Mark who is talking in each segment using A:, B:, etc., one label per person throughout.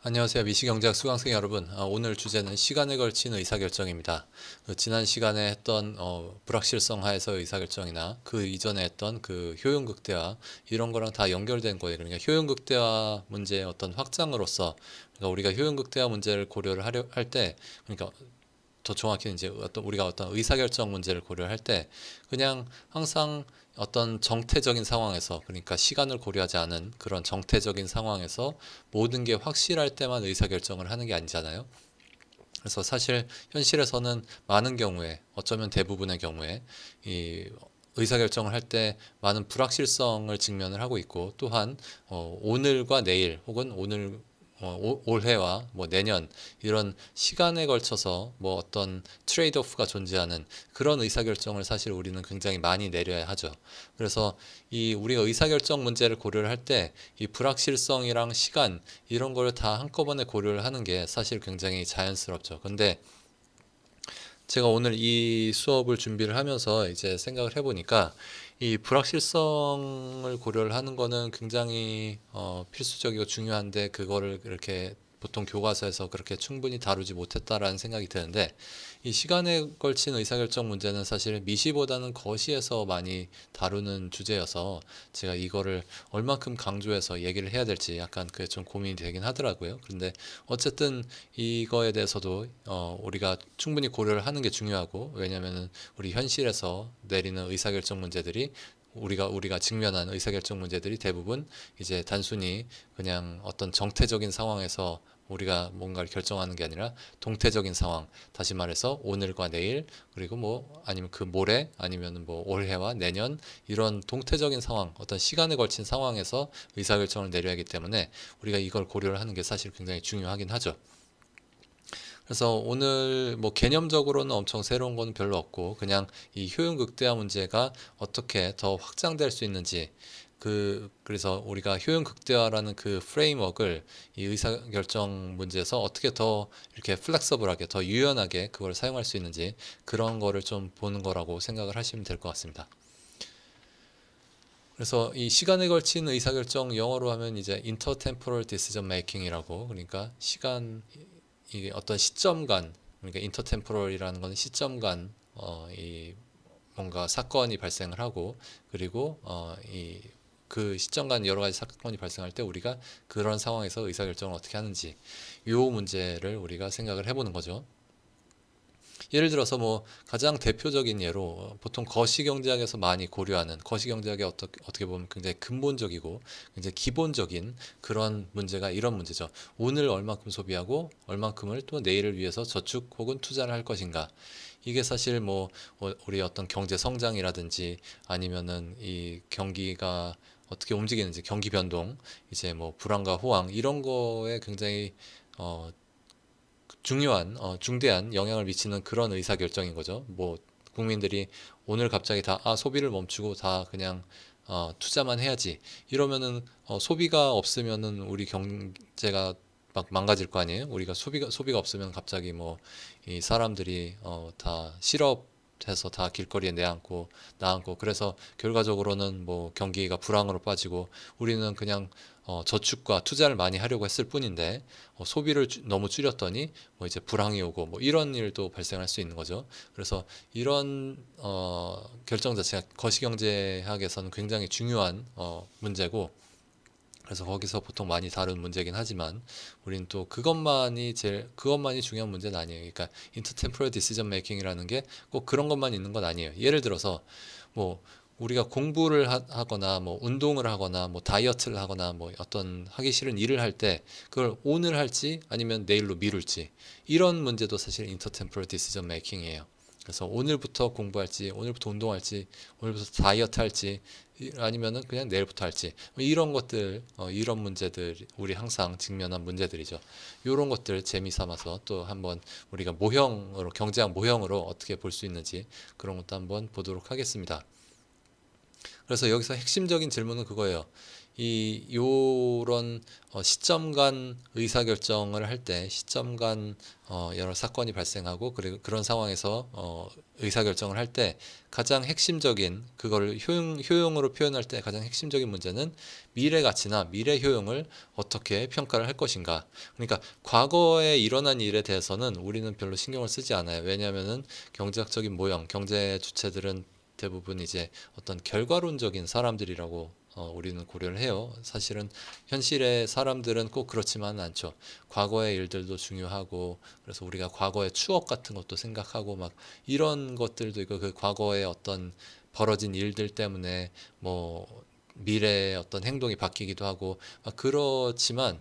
A: 안녕하세요. 미시경제학 수강생 여러분. 오늘 주제는 시간에 걸친 의사결정입니다. 지난 시간에 했던 불확실성 하에서 의사결정이나 그 이전에 했던 그 효용극대화 이런 거랑 다 연결된 거예요. 그러니까 효용극대화 문제의 어떤 확장으로서 그러니까 우리가 효용극대화 문제를 고려를 하려 할 때 그러니까 더 정확히는 이제 우리가 어떤 의사결정 문제를 고려할 때 그냥 항상 어떤 정태적인 상황에서 그러니까 시간을 고려하지 않은 그런 정태적인 상황에서 모든 게 확실할 때만 의사결정을 하는 게 아니잖아요. 그래서 사실 현실에서는 많은 경우에 어쩌면 대부분의 경우에 이 의사결정을 할 때 많은 불확실성을 직면을 하고 있고 또한 오늘과 내일 혹은 올해와 뭐 내년 이런 시간에 걸쳐서 뭐 어떤 트레이드오프가 존재하는 그런 의사결정을 사실 우리는 굉장히 많이 내려야 하죠. 그래서 이 우리가 의사결정 문제를 고려를 할 때 이 불확실성이랑 시간 이런 걸 다 한꺼번에 고려를 하는 게 사실 굉장히 자연스럽죠. 근데 제가 오늘 이 수업을 준비를 하면서 이제 생각을 해보니까 이 불확실성을 고려를 하는 거는 굉장히 필수적이고 중요한데 그거를 이렇게 보통 교과서에서 그렇게 충분히 다루지 못했다라는 생각이 드는데 이 시간에 걸친 의사결정 문제는 사실 미시보다는 거시에서 많이 다루는 주제여서 제가 이거를 얼만큼 강조해서 얘기를 해야 될지 약간 그게 좀 고민이 되긴 하더라고요. 근데 어쨌든 이거에 대해서도 우리가 충분히 고려를 하는 게 중요하고 왜냐하면은 우리 현실에서 내리는 의사결정 문제들이 우리가 직면한 의사결정 문제들이 대부분 이제 단순히 그냥 어떤 정태적인 상황에서 우리가 뭔가를 결정하는 게 아니라 동태적인 상황, 다시 말해서 오늘과 내일 그리고 뭐 아니면 그 모레 아니면 뭐 올해와 내년 이런 동태적인 상황, 어떤 시간에 걸친 상황에서 의사결정을 내려야 하기 때문에 우리가 이걸 고려를 하는 게 사실 굉장히 중요하긴 하죠. 그래서 오늘 뭐 개념적으로는 엄청 새로운 건 별로 없고 그냥 이 효용 극대화 문제가 어떻게 더 확장될 수 있는지 그래서 우리가 효용 극대화라는 그 프레임워크를 이 의사결정 문제에서 어떻게 더 이렇게 플렉서블하게 더 유연하게 그걸 사용할 수 있는지 그런 거를 좀 보는 거라고 생각을 하시면 될 것 같습니다. 그래서 이 시간에 걸친 의사결정 영어로 하면 이제 intertemporal decision making이라고 그러니까 이게 어떤 시점 간 그러니까 인터템포럴이라는 건 시점 간 이 뭔가 사건이 발생을 하고 그리고 이 그 시점 간 여러 가지 사건이 발생할 때 우리가 그런 상황에서 의사결정을 어떻게 하는지 요 문제를 우리가 생각을 해보는 거죠. 예를 들어서 뭐 가장 대표적인 예로 보통 거시경제학에서 많이 고려하는 거시경제학의 어떻게 보면 굉장히 근본적이고 굉장히 기본적인 그런 문제가 이런 문제죠. 오늘 얼만큼 소비하고 얼만큼을 또 내일을 위해서 저축 혹은 투자를 할 것인가. 이게 사실 뭐 우리 어떤 경제 성장이라든지 아니면은 이 경기가 어떻게 움직이는지 경기 변동 이제 뭐 불황과 호황 이런 거에 굉장히 어, 중요한 중대한 영향을 미치는 그런 의사결정인 거죠. 뭐 국민들이 오늘 갑자기 다 소비를 멈추고 다 그냥 투자만 해야지 이러면은 소비가 없으면은 우리 경제가 막 망가질 거 아니에요. 우리가 소비가 없으면 갑자기 뭐 이 사람들이 다 실업해서 다 길거리에 나앉고 그래서 결과적으로는 뭐 경기가 불황으로 빠지고 우리는 그냥 저축과 투자를 많이 하려고 했을 뿐인데 소비를 너무 줄였더니 뭐 이제 불황이 오고 뭐 이런 일도 발생할 수 있는 거죠. 그래서 이런 결정 자체가 거시경제학에서는 굉장히 중요한 문제고 그래서 거기서 보통 많이 다룬 문제긴 하지만 우리는 또 그것만이 중요한 문제는 아니에요. 그러니까 intertemporal decision making이라는 게 꼭 그런 것만 있는 건 아니에요. 예를 들어서 뭐 우리가 공부를 하거나 뭐 운동을 하거나 뭐 다이어트를 하거나 뭐 어떤 하기 싫은 일을 할 때 그걸 오늘 할지 아니면 내일로 미룰지 이런 문제도 사실 intertemporal decision making이에요. 그래서 오늘부터 공부할지 오늘부터 운동할지 오늘부터 다이어트 할지 아니면은 그냥 내일부터 할지 뭐 이런 것들 이런 문제들 우리 항상 직면한 문제들이죠. 이런 것들 재미 삼아서 또 한번 우리가 모형으로 경제학 모형으로 어떻게 볼 수 있는지 그런 것도 한번 보도록 하겠습니다. 그래서 여기서 핵심적인 질문은 그거예요. 요런 시점 간 의사결정을 할 때 시점 간 여러 사건이 발생하고 그리고 그런 상황에서 의사결정을 할 때 가장 핵심적인 그걸 효용으로 표현할 때 가장 핵심적인 문제는 미래 가치나 미래 효용을 어떻게 평가를 할 것인가. 그러니까 과거에 일어난 일에 대해서는 우리는 별로 신경을 쓰지 않아요. 왜냐하면은 경제학적인 모형, 경제 주체들은 대부분 이제 어떤 결과론적인 사람들이라고 우리는 고려를 해요. 사실은 현실의 사람들은 꼭 그렇지만은 않죠. 과거의 일들도 중요하고 그래서 우리가 과거의 추억 같은 것도 생각하고 막 이런 것들도 있고 그 과거의 어떤 벌어진 일들 때문에 뭐 미래의 어떤 행동이 바뀌기도 하고 막 그렇지만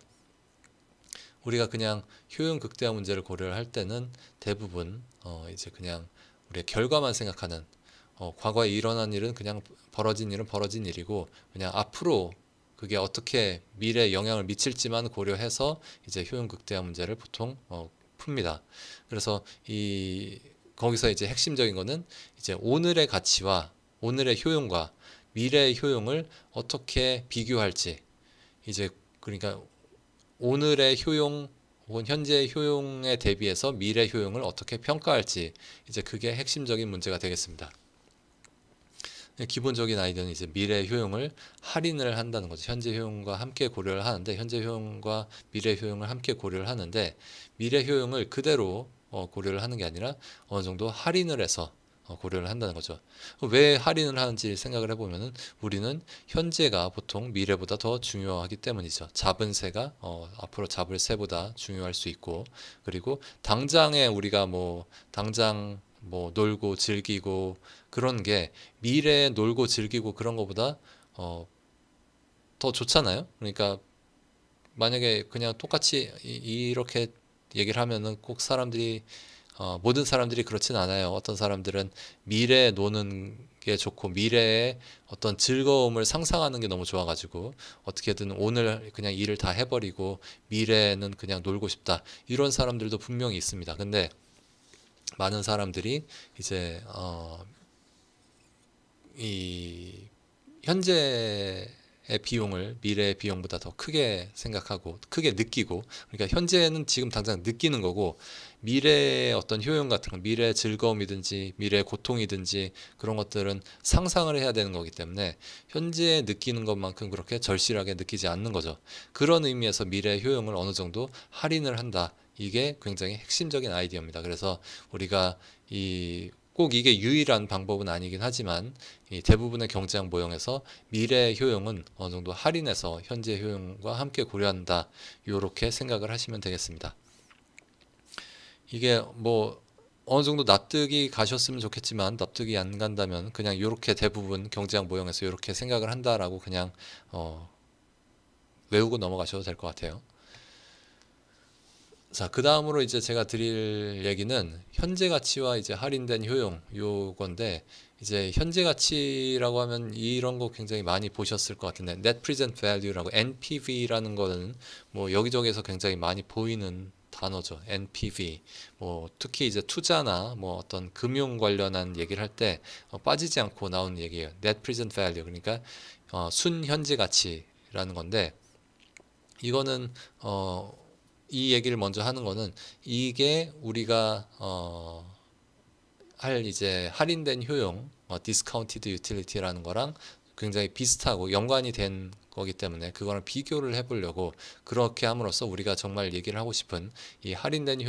A: 우리가 그냥 효용 극대화 문제를 고려를 할 때는 대부분 이제 그냥 우리의 결과만 생각하는 과거에 일어난 일은 그냥 벌어진 일은 벌어진 일이고 그냥 앞으로 그게 어떻게 미래에 영향을 미칠지만 고려해서 이제 효용 극대화 문제를 보통 풉니다. 그래서 거기서 이제 핵심적인 거는 이제 오늘의 가치와 오늘의 효용과 미래의 효용을 어떻게 비교할지 이제 그러니까 오늘의 효용 혹은 현재의 효용에 대비해서 미래 효용을 어떻게 평가할지 이제 그게 핵심적인 문제가 되겠습니다. 기본적인 아이디어는 이제 미래 효용을 할인을 한다는 거죠. 현재 효용과 함께 고려를 하는데 현재 효용과 미래 효용을 함께 고려를 하는데 미래 효용을 그대로 고려를 하는 게 아니라 어느 정도 할인을 해서 고려를 한다는 거죠. 왜 할인을 하는지 생각을 해보면은 우리는 현재가 보통 미래보다 더 중요하기 때문이죠. 잡은 새가 앞으로 잡을 새보다 중요할 수 있고 그리고 당장에 우리가 당장 놀고 즐기고 그런 게 미래에 놀고 즐기고 그런 것보다 더 좋잖아요. 그러니까 만약에 그냥 똑같이 이렇게 얘기를 하면은 꼭 모든 사람들이 그렇진 않아요. 어떤 사람들은 미래에 노는 게 좋고 미래에 어떤 즐거움을 상상하는 게 너무 좋아가지고 어떻게든 오늘 그냥 일을 다 해버리고 미래에는 그냥 놀고 싶다. 이런 사람들도 분명히 있습니다. 근데 많은 사람들이 이제 이 현재의 비용을 미래의 비용보다 더 크게 생각하고 크게 느끼고 그러니까 현재는 지금 당장 느끼는 거고 미래의 어떤 효용 같은 거 미래의 즐거움이든지 미래의 고통이든지 그런 것들은 상상을 해야 되는 거기 때문에 현재 느끼는 것만큼 그렇게 절실하게 느끼지 않는 거죠. 그런 의미에서 미래의 효용을 어느 정도 할인을 한다. 이게 굉장히 핵심적인 아이디어입니다. 그래서 우리가 꼭 이게 유일한 방법은 아니긴 하지만 대부분의 경제학 모형에서 미래의 효용은 어느 정도 할인해서 현재 효용과 함께 고려한다. 이렇게 생각을 하시면 되겠습니다. 이게 어느 정도 납득이 가셨으면 좋겠지만 납득이 안 간다면 그냥 이렇게 대부분 경제학 모형에서 이렇게 생각을 한다라고 그냥 외우고 넘어가셔도 될 것 같아요. 자, 그 다음으로 이제 제가 드릴 얘기는 현재 가치와 이제 할인된 효용 요건데 이제 현재 가치라고 하면 이런 거 굉장히 많이 보셨을 것 같은데 Net Present Value라고 NPV라는 거는 여기저기에서 굉장히 많이 보이는 단어죠. NPV. 특히 이제 투자나 어떤 금융 관련한 얘기를 할 때 빠지지 않고 나오는 얘기예요. Net Present Value. 그러니까 순현재 가치라는 건데 이거는 이 얘기를 먼저 하는 거는 이게 우리가 할 이제 할인된 효용, discounted utility라는 거랑 굉장히 비슷하고 연관이 된 거기 때문에 그거랑 비교를 해보려고 그렇게 함으로써 우리가 정말 얘기를 하고 싶은 이 할인된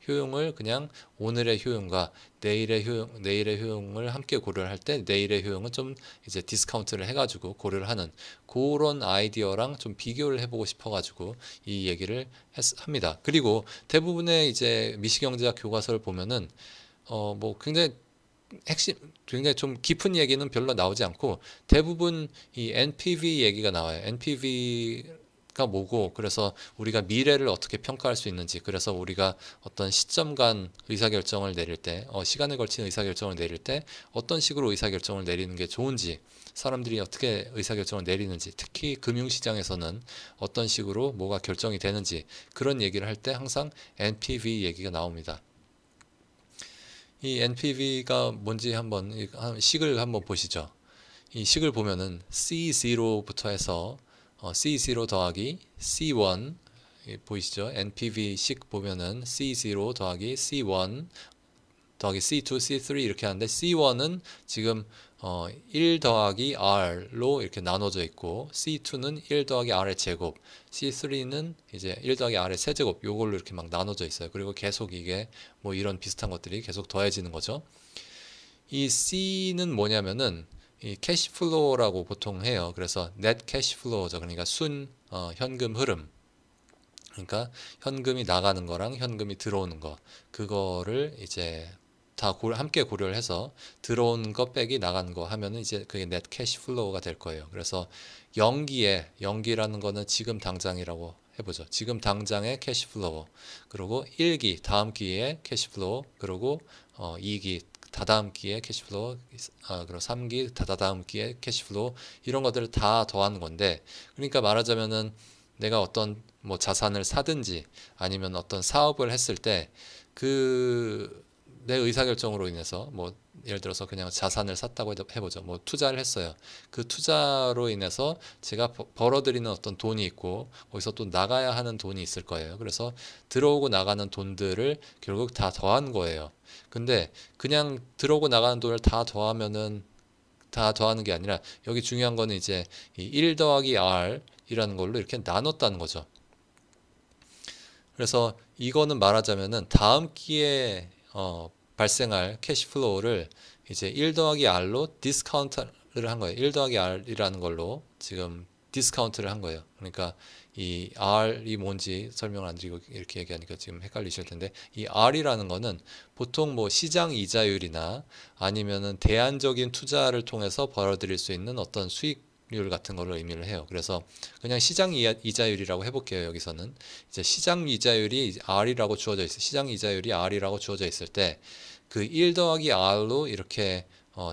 A: 효용을 그냥 오늘의 효용과 내일의 효용을 함께 고려를 할 때 내일의 효용은 좀 이제 디스카운트를 해가지고 고려를 하는 그런 아이디어랑 좀 비교를 해보고 싶어가지고 이 얘기를 합니다. 그리고 대부분의 이제 미시경제학 교과서를 보면은 굉장히 좀 깊은 얘기는 별로 나오지 않고 대부분 이 NPV 얘기가 나와요. NPV가 뭐고 그래서 우리가 미래를 어떻게 평가할 수 있는지 그래서 우리가 어떤 시점 간 의사결정을 내릴 때 시간에 걸친 의사결정을 내릴 때 어떤 식으로 의사결정을 내리는 게 좋은지 사람들이 어떻게 의사결정을 내리는지 특히 금융시장에서는 어떤 식으로 뭐가 결정이 되는지 그런 얘기를 할 때 항상 NPV 얘기가 나옵니다. 이 NPV가 뭔지 식을 한번 보시죠. 이 식을 보면은 C0부터 해서 C0 더하기 C1 보이시죠? NPV식 보면은 C0 더하기 C1 더하기 C2, C3 이렇게 하는데 C1은 지금 1 더하기 R로 이렇게 나눠져 있고 C2는 1 더하기 R의 제곱, C3는 이제 1 더하기 R의 세제곱 요걸로 이렇게 막 나눠져 있어요. 그리고 계속 이게 뭐 이런 비슷한 것들이 계속 더해지는 거죠. 이 C는 뭐냐면은 이 캐시플로우라고 보통 해요. 그래서 net 캐시플로우죠. 그러니까 현금 흐름. 그러니까 현금이 나가는 거랑 현금이 들어오는 거 그거를 이제 다 함께 고려를 해서 들어온 거 빼기 나가는 거 하면은 이제 그게 net cash flow가 될 거예요. 그래서 연기라는 거는 지금 당장이라고 해보죠. 지금 당장의 캐시 플로우, 그리고 1기 다음 기의 캐시 플로우, 그리고 2기 다다음 기의 캐시 플로우, 그리고 3기 다다음 기의 캐시 플로우 이런 것들을 다 더하는 건데, 그러니까 말하자면은 내가 어떤 뭐 자산을 사든지 아니면 어떤 사업을 했을 때 그 내 의사결정으로 인해서 뭐 예를 들어서 그냥 자산을 샀다고 해보죠. 뭐 투자를 했어요. 그 투자로 인해서 제가 벌어들이는 어떤 돈이 있고 거기서 또 나가야 하는 돈이 있을 거예요. 그래서 들어오고 나가는 돈들을 결국 다 더한 거예요. 근데 그냥 들어오고 나가는 돈을 다 더하면은 다 더하는 게 아니라 여기 중요한 거는 이제 이 1 더하기 R 이라는 걸로 이렇게 나눴다는 거죠. 그래서 이거는 말하자면은 다음 기회에 발생할 캐시플로우를 이제 1 더하기 R로 디스카운트를 한 거예요. 1 더하기 R이라는 걸로 지금 디스카운트를 한 거예요. 그러니까 이 R이 뭔지 설명을 안 드리고 이렇게 얘기하니까 지금 헷갈리실 텐데, 이 R이라는 거는 보통 뭐 시장 이자율이나 아니면은 대안적인 투자를 통해서 벌어들일 수 있는 어떤 수익률 같은 거를 의미를 해요. 그래서 그냥 시장 이자율이라고 해볼게요. 여기서는 이제 시장 이자율이 R이라고 주어져 있어요. 시장 이자율이 R이라고 주어져 있을 때 그 1 더하기 R로 이렇게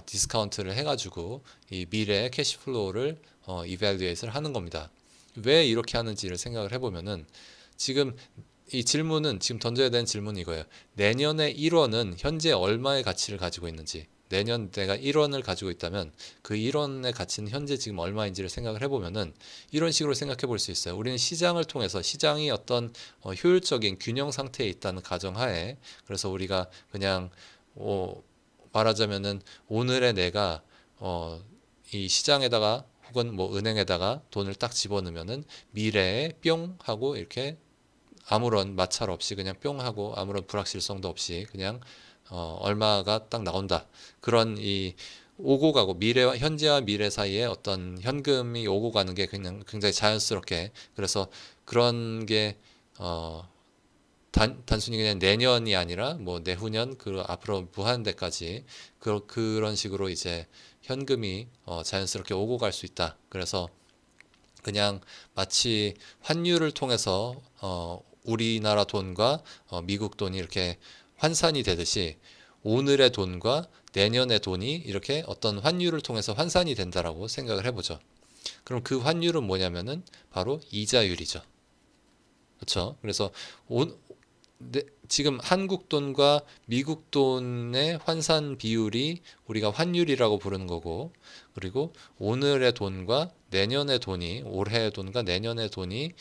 A: 디스카운트를 해가지고 이 미래의 캐시플로우를 이밸류에이트를 하는 겁니다. 왜 이렇게 하는지를 생각을 해보면은 지금 이 질문은 지금 던져야 되는 질문이 이거예요. 내년에 1원은 현재 얼마의 가치를 가지고 있는지, 내년 내가 1원을 가지고 있다면 그 1원의 가치는 현재 지금 얼마인지를 생각을 해보면은 이런 식으로 생각해 볼 수 있어요. 우리는 시장을 통해서 시장이 어떤 효율적인 균형 상태에 있다는 가정하에, 그래서 우리가 그냥 말하자면은 오늘의 내가 이 시장에다가 혹은 뭐 은행에다가 돈을 딱 집어넣으면은 미래에 뿅 하고 이렇게 아무런 마찰 없이 그냥 뿅 하고 아무런 불확실성도 없이 그냥 얼마가 딱 나온다. 그런 이 오고 가고 미래와 현재와 미래 사이에 어떤 현금이 오고 가는 게 그냥 굉장히 자연스럽게, 그래서 그런 게 단순히 그냥 내년이 아니라 뭐 내후년 그 앞으로 무한대까지 그런 식으로 이제 현금이 자연스럽게 오고 갈 수 있다. 그래서 그냥 마치 환율을 통해서 우리나라 돈과 미국 돈이 이렇게 환산이 되듯이 오늘의 돈과 내년의 돈이 이렇게 어떤 환율을 통해서 환산이 된다라고 생각을 해보죠. 그럼 그 환율은 뭐냐면은 바로 이자율이죠. 그렇죠? 그래서 지금 한국 돈과 미국 돈의 환산 비율이 우리가 환율이라고 부르는 거고, 그리고 오늘의 돈과 내년의 돈이, 올해의 돈과 내년의 돈이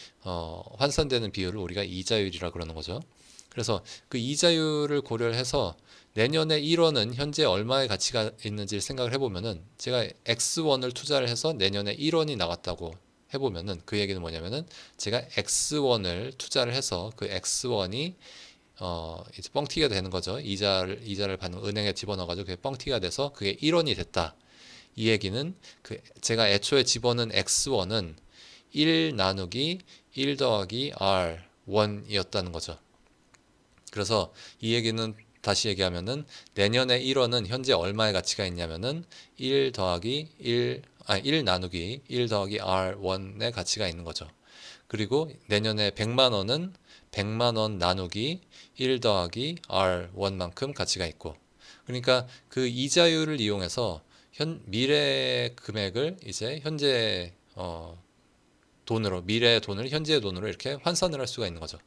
A: 환산되는 비율을 우리가 이자율이라고 그러는 거죠. 그래서 그 이자율을 고려를 해서 내년에 1원은 현재 얼마의 가치가 있는지 생각을 해보면은, 제가 X1을 투자를 해서 내년에 1원이 나왔다고 해보면은 그 얘기는 뭐냐면은 제가 X1을 투자를 해서 그 X1이 이제 뻥튀기가 되는 거죠. 이자를 받는 은행에 집어넣어가지고 그게 뻥튀기가 돼서 그게 1원이 됐다. 이 얘기는 제가 애초에 집어넣은 X1은 1 나누기 1 더하기 R1이었다는 거죠. 그래서 이 얘기는 다시 얘기하면은 내년에 1원은 현재 얼마의 가치가 있냐면은 1 나누기 1 더하기 R1의 가치가 있는 거죠. 그리고 내년에 100만 원은 100만 원 나누기 1 더하기 R1만큼 가치가 있고, 그러니까 그 이자율을 이용해서 미래 금액을 이제 현재 돈으로, 미래의 돈을 현재의 돈으로 이렇게 환산을 할 수가 있는 거죠.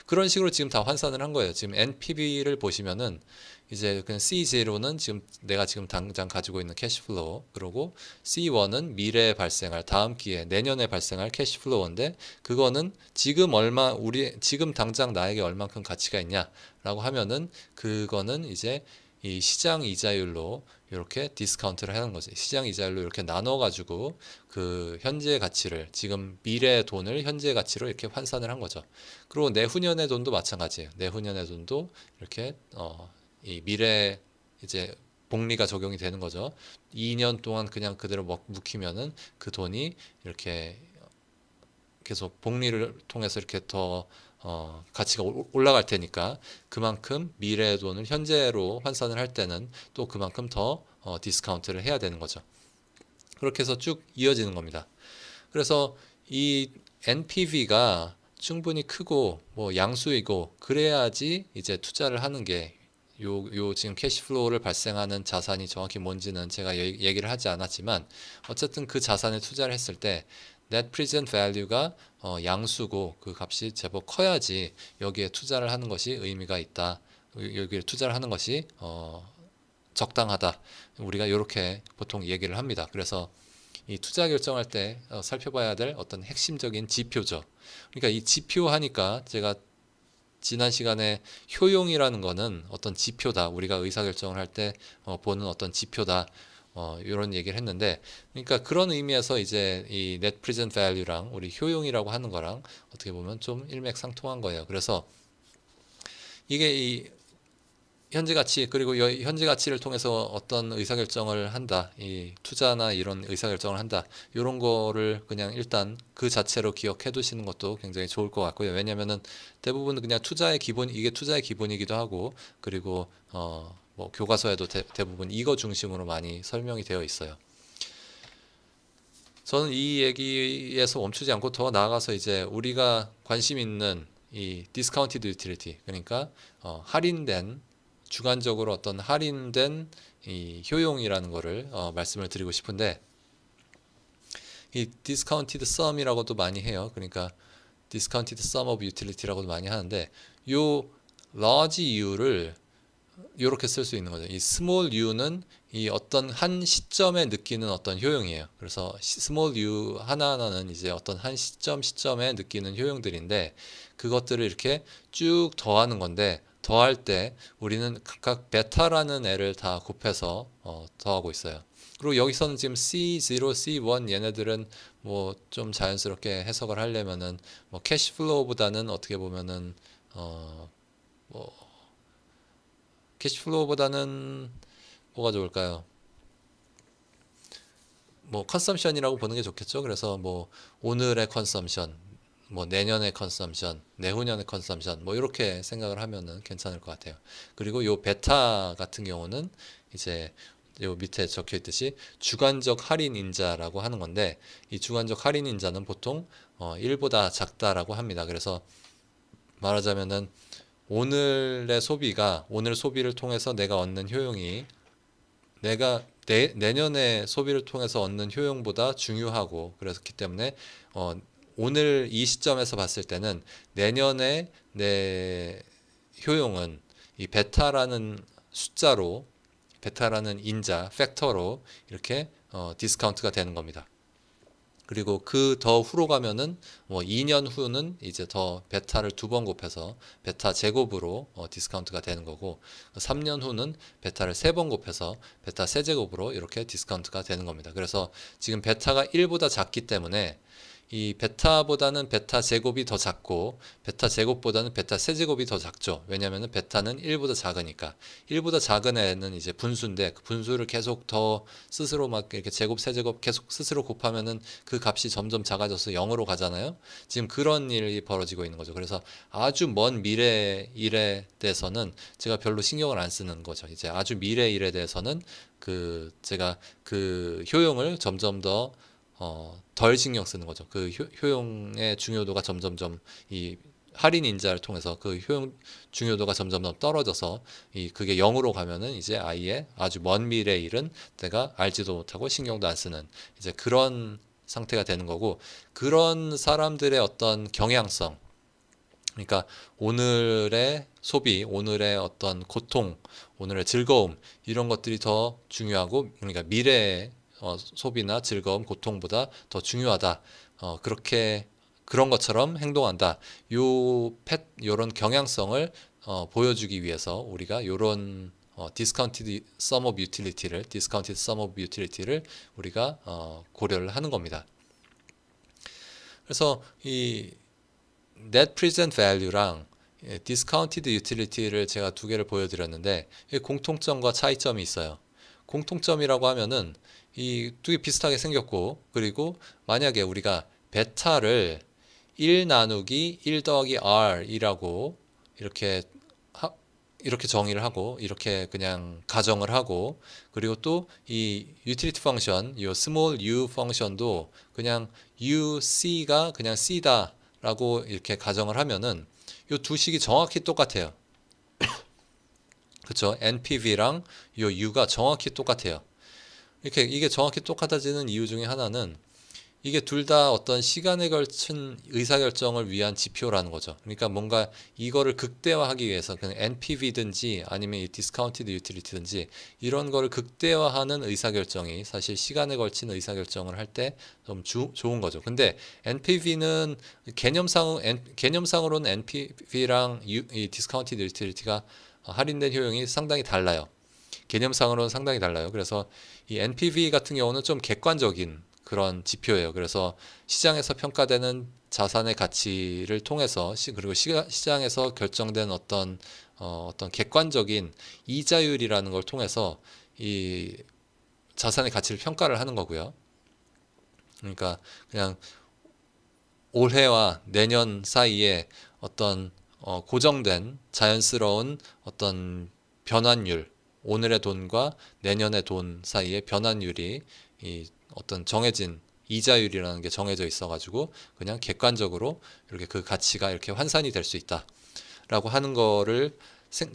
A: 그런 식으로 지금 다 환산을 한 거예요. 지금 NPV를 보시면은 이제 그냥 C0는 지금 내가 지금 당장 가지고 있는 캐시플로우, 그리고 C1은 미래에 발생할, 다음 기회, 내년에 발생할 캐시플로우인데, 그거는 지금 지금 당장 나에게 얼만큼 가치가 있냐라고 하면은 그거는 이제 이 시장 이자율로 이렇게 디스카운트를 하는 거지. 시장 이자율로 이렇게 나눠 가지고 그 현재의 가치를, 지금 미래의 돈을 현재의 가치로 이렇게 환산을 한 거죠. 그리고 내후년의 돈도 마찬가지예요. 내후년의 돈도 이렇게 이 미래 이제 복리가 적용이 되는 거죠. 2년 동안 그냥 그대로 묵히면은 그 돈이 이렇게 계속 복리를 통해서 이렇게 더 가치가 올라갈 테니까, 그만큼 미래의 돈을 현재로 환산을 할 때는 또 그만큼 더 디스카운트를 해야 되는 거죠. 그렇게 해서 쭉 이어지는 겁니다. 그래서 이 NPV가 충분히 크고 뭐 양수이고 그래야지 이제 투자를 하는 게, 요 지금 캐시플로우를 발생하는 자산이 정확히 뭔지는 제가 얘기를 하지 않았지만, 어쨌든 그 자산에 투자를 했을 때 Net Present Value가 양수고 그 값이 제법 커야지 여기에 투자를 하는 것이 의미가 있다. 여기에 투자를 하는 것이 적당하다. 우리가 이렇게 보통 얘기를 합니다. 그래서 이 투자 결정할 때 살펴봐야 될 어떤 핵심적인 지표죠. 그러니까 이 지표 하니까 제가 지난 시간에 효용이라는 거는 어떤 지표다. 우리가 의사결정을 할 때 보는 어떤 지표다. 이런 얘기를 했는데, 그러니까 그런 의미에서 이제 이 Net Present Value랑 우리 효용이라고 하는 거랑 어떻게 보면 좀 일맥상통한 거예요. 그래서 이게 이 현재 가치, 그리고 현재 가치를 통해서 어떤 의사결정을 한다, 이 투자나 이런 의사결정을 한다, 이런 거를 그냥 일단 그 자체로 기억해 두시는 것도 굉장히 좋을 것 같고요. 왜냐면은 대부분 그냥 투자의 기본, 이게 투자의 기본이기도 하고, 그리고 뭐 교과서에도 대부분 이거 중심으로 많이 설명이 되어 있어요. 저는 이 얘기에서 멈추지 않고 더 나아가서 이제 우리가 관심 있는 이 디스카운티드 유틸리티, 그러니까 할인된, 주관적으로 어떤 할인된 이 효용이라는 거를 말씀을 드리고 싶은데, 이 디스카운티드 썸이라고도 많이 해요. 그러니까 디스카운티드 썸 오브 유틸리티라고도 많이 하는데, 요 large U를 이렇게 쓸 수 있는 거죠. 이 small u는 이 어떤 한 시점에 느끼는 어떤 효용이에요. 그래서 small u 하나하나는 이제 어떤 한 시점에 느끼는 효용들인데, 그것들을 이렇게 쭉 더하는 건데, 더할 때 우리는 각각 베타라는 애를 다 곱해서 더하고 있어요. 그리고 여기서는 지금 C0, C1 얘네들은 뭐 좀 자연스럽게 해석을 하려면은 뭐 캐시플로우보다는 어떻게 보면은 뭐 캐시플로우보다는 뭐가 좋을까요? 뭐 컨섬션이라고 보는 게 좋겠죠. 그래서 뭐 오늘의 컨섬션, 뭐 내년의 컨섬션, 내후년의 컨섬션, 뭐 이렇게 생각을 하면은 괜찮을 것 같아요. 그리고 요 베타 같은 경우는 이제 요 밑에 적혀 있듯이 주관적 할인 인자라고 하는 건데, 이 주관적 할인 인자는 보통 1보다 작다라고 합니다. 그래서 말하자면은 오늘 소비를 통해서 내가 얻는 효용이 내년의 소비를 통해서 얻는 효용보다 중요하고, 그렇기 때문에 오늘 이 시점에서 봤을 때는 내년의 내 효용은 이 베타라는 숫자로, 베타라는 인자, 팩터로 이렇게 디스카운트가 되는 겁니다. 그리고 그 더 후로 가면은 뭐 2년 후는 이제 더 베타를 2번 곱해서 베타 제곱으로 디스카운트가 되는 거고, 3년 후는 베타를 3번 곱해서 베타 세제곱으로 이렇게 디스카운트가 되는 겁니다. 그래서 지금 베타가 1보다 작기 때문에 이 베타보다는 베타 제곱이 더 작고, 베타 제곱보다는 베타 세제곱이 더 작죠. 왜냐하면 베타는 1보다 작으니까. 1보다 작은 애는 이제 분수인데, 그 분수를 계속 더 스스로 막 이렇게 제곱 세제곱 계속 스스로 곱하면은 그 값이 점점 작아져서 0으로 가잖아요. 지금 그런 일이 벌어지고 있는 거죠. 그래서 아주 먼 미래 일에 대해서는 제가 별로 신경을 안 쓰는 거죠. 이제 아주 미래 일에 대해서는 제가 그 효용을 점점 더 덜 신경 쓰는 거죠. 그 효용의 중요도가 점점점, 이 할인 인자를 통해서 그 효용 중요도가 점점점 떨어져서 그게 0으로 가면은 이제 아예 아주 먼 미래의 일은 내가 알지도 못하고 신경도 안 쓰는 이제 그런 상태가 되는 거고, 그런 사람들의 어떤 경향성, 그러니까 오늘의 소비, 오늘의 어떤 고통, 오늘의 즐거움, 이런 것들이 더 중요하고, 그러니까 미래의 소비나 즐거움, 고통보다 더 중요하다. 그렇게 그런 것처럼 행동한다. 요런 경향성을 보여주기 위해서 우리가 요런 디스카운티드 썸 오브 유틸리티를 우리가 고려를 하는 겁니다. 그래서 이 net present value랑 discounted utility를 제가 두 개를 보여드렸는데, 공통점과 차이점이 있어요. 공통점이라고 하면은 이 두 개 비슷하게 생겼고, 그리고 만약에 우리가 베타를 1 나누기 1 더하기 r이라고 이렇게 정의를 하고, 이렇게 그냥 가정을 하고, 그리고 또 이 utility 펑션, 이 small u 펑션도 그냥 uc가 그냥 c다 라고 이렇게 가정을 하면은 이 두 식이 정확히 똑같아요. 그쵸? NPV랑 이 U가 정확히 똑같아요. 이게 정확히 똑같아지는 이유 중에 하나는, 이게 둘 다 어떤 시간에 걸친 의사결정을 위한 지표라는 거죠. 그러니까 뭔가 이거를 극대화하기 위해서 그냥 NPV든지 아니면 이 디스카운티드 유틸리티든지 이런 거를 극대화하는 의사결정이 사실 시간에 걸친 의사결정을 할 때 좀 좋은 거죠. 근데 NPV는 개념상으로는 NPV랑 이 디스카운티드 유틸리티가 할인된 효용이 상당히 달라요. 개념상으로는 상당히 달라요. 그래서 이 NPV 같은 경우는 좀 객관적인 그런 지표예요. 그래서 시장에서 평가되는 자산의 가치를 통해서 그리고 시장에서 결정된 어떤 객관적인 이자율이라는 걸 통해서 이 자산의 가치를 평가를 하는 거고요. 그러니까 그냥 올해와 내년 사이에 어떤 고정된 자연스러운 어떤 변환율, 오늘의 돈과 내년의 돈 사이의 변환율이 이 어떤 정해진 이자율이라는 게 정해져 있어가지고 그냥 객관적으로 이렇게 그 가치가 이렇게 환산이 될 수 있다라고 하는 거를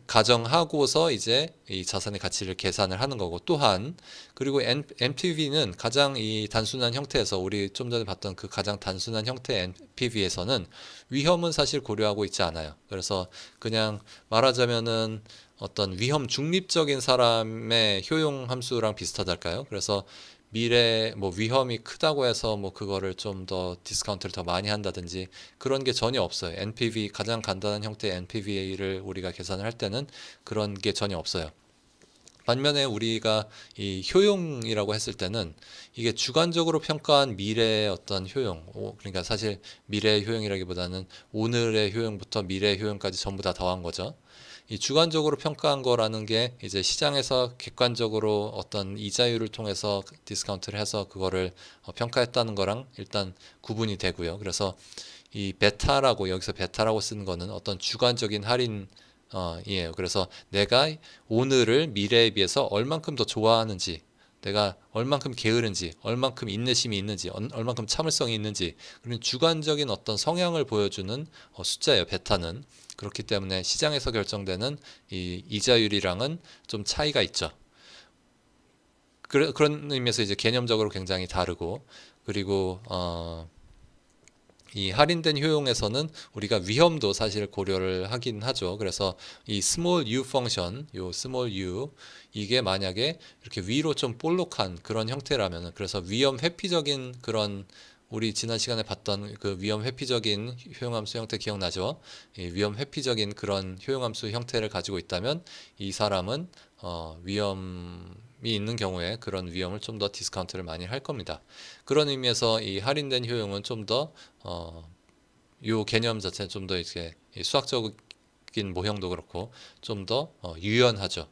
A: 가정하고서 이제 이 자산의 가치를 계산을 하는 거고, 또한 그리고 NPV는 가장 이 단순한 형태에서, 우리 좀 전에 봤던 그 가장 단순한 형태의 NPV에서는 위험은 사실 고려하고 있지 않아요. 그래서 그냥 말하자면은 어떤 위험 중립적인 사람의 효용 함수랑 비슷하달까요? 그래서 미래 뭐 위험이 크다고 해서 뭐 그거를 좀 더 디스카운트를 더 많이 한다든지 그런 게 전혀 없어요. NPV, 가장 간단한 형태의 NPV를 우리가 계산을 할 때는 그런 게 전혀 없어요. 반면에 우리가 이 효용이라고 했을 때는 이게 주관적으로 평가한 미래의 어떤 효용, 그러니까 사실 미래의 효용이라기보다는 오늘의 효용부터 미래의 효용까지 전부 다 더한 거죠. 이 주관적으로 평가한 거라는 게 이제 시장에서 객관적으로 어떤 이자율을 통해서 디스카운트를 해서 그거를 평가했다는 거랑 일단 구분이 되고요. 그래서 이 베타라고, 여기서 베타라고 쓰는 거는 어떤 주관적인 할인 이에요. 그래서 내가 오늘을 미래에 비해서 얼만큼 더 좋아하는지, 내가 얼만큼 게으른지, 얼만큼 인내심이 있는지, 얼만큼 참을성이 있는지, 그런 주관적인 어떤 성향을 보여주는 숫자예요, 베타는. 그렇기 때문에 시장에서 결정되는 이 이자율이랑은 좀 차이가 있죠. 그런 의미에서 이제 개념적으로 굉장히 다르고, 그리고 이 할인된 효용에서는 우리가 위험도 사실 고려를 하긴 하죠. 그래서 이 small u 펑션, 요 small u, 이게 만약에 이렇게 위로 좀 볼록한 그런 형태라면, 그래서 위험 회피적인 그런, 우리 지난 시간에 봤던 그 위험 회피적인 효용함수 형태 기억나죠? 이 위험 회피적인 그런 효용함수 형태를 가지고 있다면 이 사람은 위험이 있는 경우에 그런 위험을 좀 더 디스카운트를 많이 할 겁니다. 그런 의미에서 이 할인된 효용은 좀 더 요 개념 자체는 좀 더 이렇게 수학적인 모형도 그렇고 좀 더 유연하죠.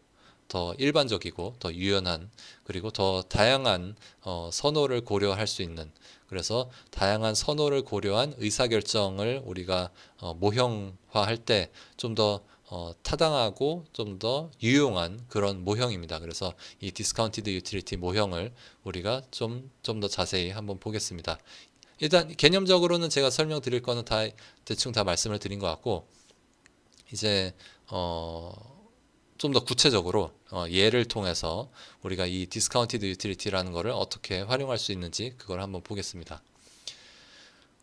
A: 더 일반적이고 더 유연한, 그리고 더 다양한 선호를 고려할 수 있는, 그래서 다양한 선호를 고려한 의사결정을 우리가 모형화할 때 좀 더 타당하고 좀 더 유용한 그런 모형입니다. 그래서 이 디스카운티드 유틸리티 모형을 우리가 좀 더 자세히 한번 보겠습니다. 일단 개념적으로는 제가 설명드릴 거는 다 대충 다 말씀을 드린 것 같고, 이제 좀 더 구체적으로 예를 통해서 우리가 이 디스카운티드 유틸리티라는 거를 어떻게 활용할 수 있는지 그걸 한번 보겠습니다.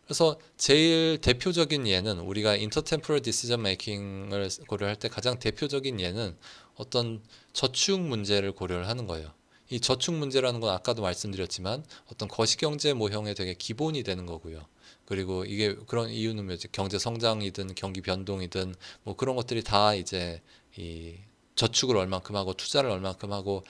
A: 그래서 제일 대표적인 예는 우리가 인터템포럴 디시전 메이킹을 고려할 때 가장 대표적인 예는 어떤 저축 문제를 고려를 하는 거예요. 이 저축 문제라는 건 아까도 말씀드렸지만 어떤 거시경제 모형의 되게 기본이 되는 거고요. 그리고 이게 그런 이유는 뭐지? 경제 성장이든 경기 변동이든 뭐 그런 것들이 다 이제 이 저축을 얼만큼 하고 투자를 얼만큼 하고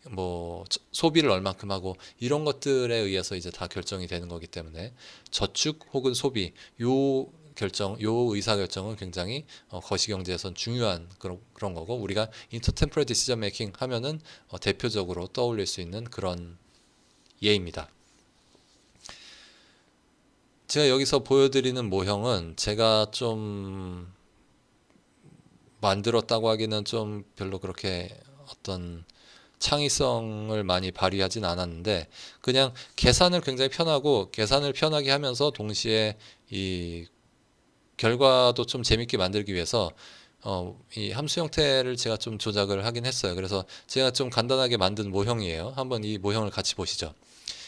A: 뭐 소비를 얼만큼 하고 이런 것들에 의해서 이제 다 결정이 되는 거기 때문에 저축 혹은 소비 요 결정, 요 의사 결정은 굉장히 거시경제에선 중요한 그런 거고 우리가 인터템포럴 디시전 메이킹 하면은 대표적으로 떠올릴 수 있는 그런 예입니다. 제가 여기서 보여드리는 모형은 제가 좀 만들었다고 하기는 좀 별로 그렇게 어떤 창의성을 많이 발휘하진 않았는데 그냥 계산을 굉장히 편하고 계산을 편하게 하면서 동시에 이 결과도 좀 재밌게 만들기 위해서 이 함수 형태를 제가 좀 조작을 하긴 했어요. 그래서 제가 좀 간단하게 만든 모형이에요. 한번 이 모형을 같이 보시죠.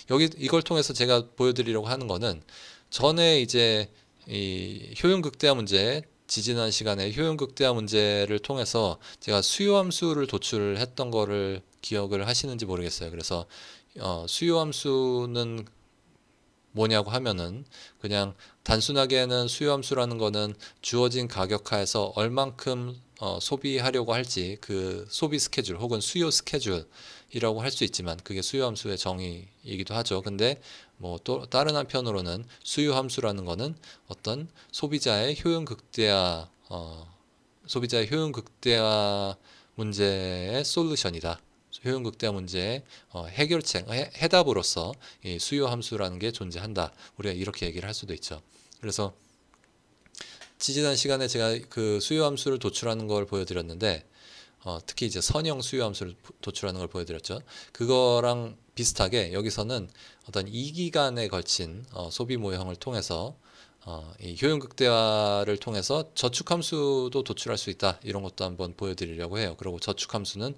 A: 여기 이걸 통해서 제가 보여드리려고 하는 거는 전에 이제 이 효용 극대화 문제 지지난 시간에 효용 극대화 문제를 통해서 제가 수요 함수를 도출을 했던 거를 기억을 하시는지 모르겠어요. 그래서 수요 함수는 뭐냐고 하면은 그냥 단순하게는 수요 함수라는 거는 주어진 가격하에서 얼만큼 소비하려고 할지 그 소비 스케줄 혹은 수요 스케줄이라고 할 수 있지만 그게 수요 함수의 정의이기도 하죠. 근데 뭐 또 다른 한편으로는 수요 함수라는 거는 어떤 소비자의 효용 극대화 소비자의 효용 극대화 문제의 솔루션이다. 효용 극대화 문제의 해결책, 해답으로서 이 수요 함수라는 게 존재한다. 우리가 이렇게 얘기를 할 수도 있죠. 그래서 지지난 시간에 제가 그 수요 함수를 도출하는 걸 보여드렸는데 특히 이제 선형 수요 함수를 도출하는 걸 보여드렸죠. 그거랑 비슷하게 여기서는 어떤 2기간에 걸친 소비 모형을 통해서 이 효용 극대화를 통해서 저축 함수도 도출할 수 있다. 이런 것도 한번 보여드리려고 해요. 그리고 저축 함수는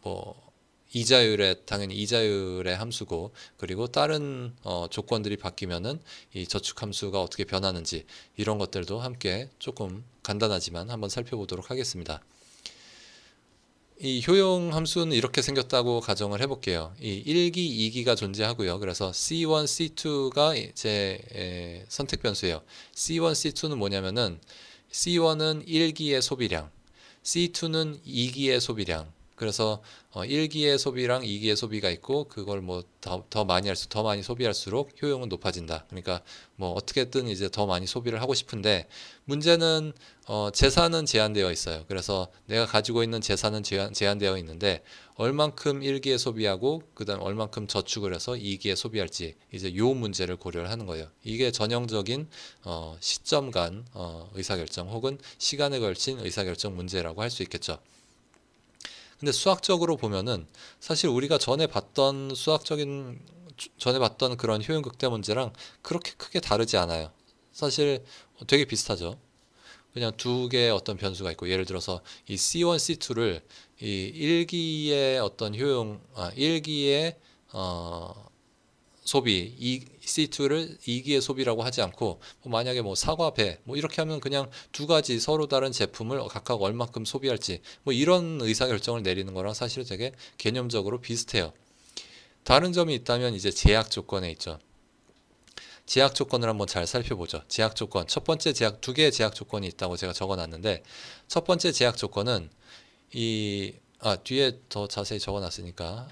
A: 뭐 이자율의 당연히 이자율의 함수고 그리고 다른 조건들이 바뀌면은 이 저축 함수가 어떻게 변하는지 이런 것들도 함께 조금 간단하지만 한번 살펴보도록 하겠습니다. 이 효용 함수는 이렇게 생겼다고 가정을 해볼게요. 이 1기, 2기가 존재하고요. 그래서 C1, C2가 제 선택 변수예요. C1, C2는 뭐냐면은 C1은 1기의 소비량, C2는 2기의 소비량. 그래서 1기의 소비랑 2기의 소비가 있고 그걸 뭐 더 많이 더 많이 소비할수록 효용은 높아진다. 그러니까 뭐 어떻게든 이제 더 많이 소비를 하고 싶은데 문제는 재산은 제한되어 있어요. 그래서 내가 가지고 있는 재산은 제한되어 있는데 얼만큼 1기에 소비하고 그다음 얼만큼 저축을 해서 2기에 소비할지 이제 요 문제를 고려를 하는 거예요. 이게 전형적인 시점 간 의사결정 혹은 시간에 걸친 의사결정 문제라고 할 수 있겠죠. 근데 수학적으로 보면은 사실 우리가 전에 봤던 그런 효용 극대 문제랑 그렇게 크게 다르지 않아요. 사실 되게 비슷하죠. 그냥 두 개의 어떤 변수가 있고 예를 들어서 이 C1, C2를 이 1기의 어떤 효용 1기의 소비, C2를 2기의 소비라고 하지 않고 만약에 뭐 사과, 배 뭐 이렇게 하면 그냥 두 가지 서로 다른 제품을 각각 얼만큼 소비할지 뭐 이런 의사결정을 내리는 거랑 사실 되게 개념적으로 비슷해요. 다른 점이 있다면 이제 제약 조건에 있죠. 제약 조건을 한번 잘 살펴보죠. 제약 조건 첫 번째 두 개의 제약 조건이 있다고 제가 적어놨는데 첫 번째 제약 조건은 뒤에 더 자세히 적어놨으니까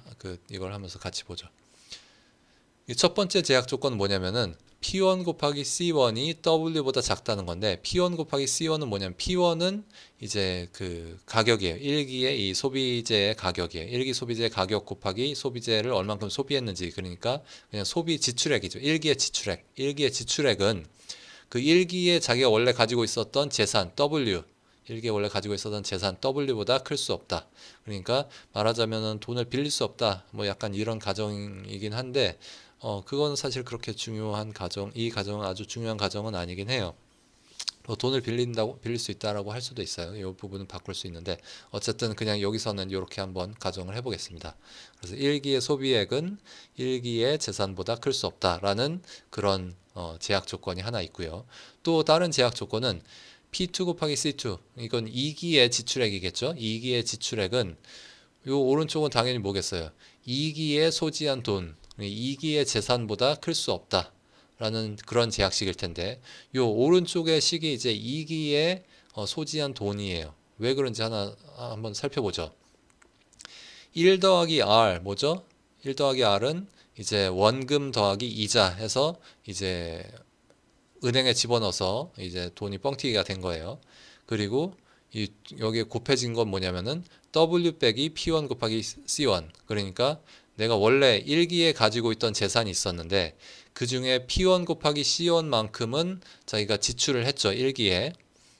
A: 이걸 하면서 같이 보죠. 이 첫 번째 제약 조건은 뭐냐면은 P1 곱하기 C1이 W보다 작다는 건데 P1 곱하기 C1은 뭐냐면 P1은 이제 그 가격이에요. 1기의 이 소비재의 가격이에요. 1기 소비재 가격 곱하기 소비재를 얼만큼 소비했는지 그러니까 그냥 소비 지출액이죠. 1기의 지출액. 1기의 지출액은 그 1기에 자기가 원래 가지고 있었던 재산 W 1기에 원래 가지고 있었던 재산 W보다 클 수 없다. 그러니까 말하자면은 돈을 빌릴 수 없다. 뭐 약간 이런 가정이긴 한데 그건 사실 그렇게 중요한 가정, 이 가정은 아주 중요한 가정은 아니긴 해요. 돈을 빌릴 수 있다라고 할 수도 있어요. 이 부분은 바꿀 수 있는데 어쨌든 그냥 여기서는 이렇게 한번 가정을 해보겠습니다. 그래서 1기의 소비액은 1기의 재산보다 클 수 없다라는 그런 제약 조건이 하나 있고요. 또 다른 제약 조건은 P2 곱하기 C2, 이건 2기의 지출액이겠죠. 2기의 지출액은 요 오른쪽은 당연히 뭐겠어요. 2기에 소지한 돈, 2기의 재산보다 클 수 없다 라는 그런 제약식일 텐데, 요 오른쪽의 식이 이제 2기에 소지한 돈이에요. 왜 그런지 한번 살펴보죠. 1 더하기 R 뭐죠? 1 더하기 R은 이제 원금 더하기 이자 해서 이제 은행에 집어넣어서 이제 돈이 뻥튀기가 된 거예요. 그리고 여기에 곱해진 건 뭐냐면은 W 빼기 P1 곱하기 C1. 그러니까 내가 원래 1기에 가지고 있던 재산이 있었는데 그 중에 P1 곱하기 C1만큼은 자기가 지출을 했죠. 1기에.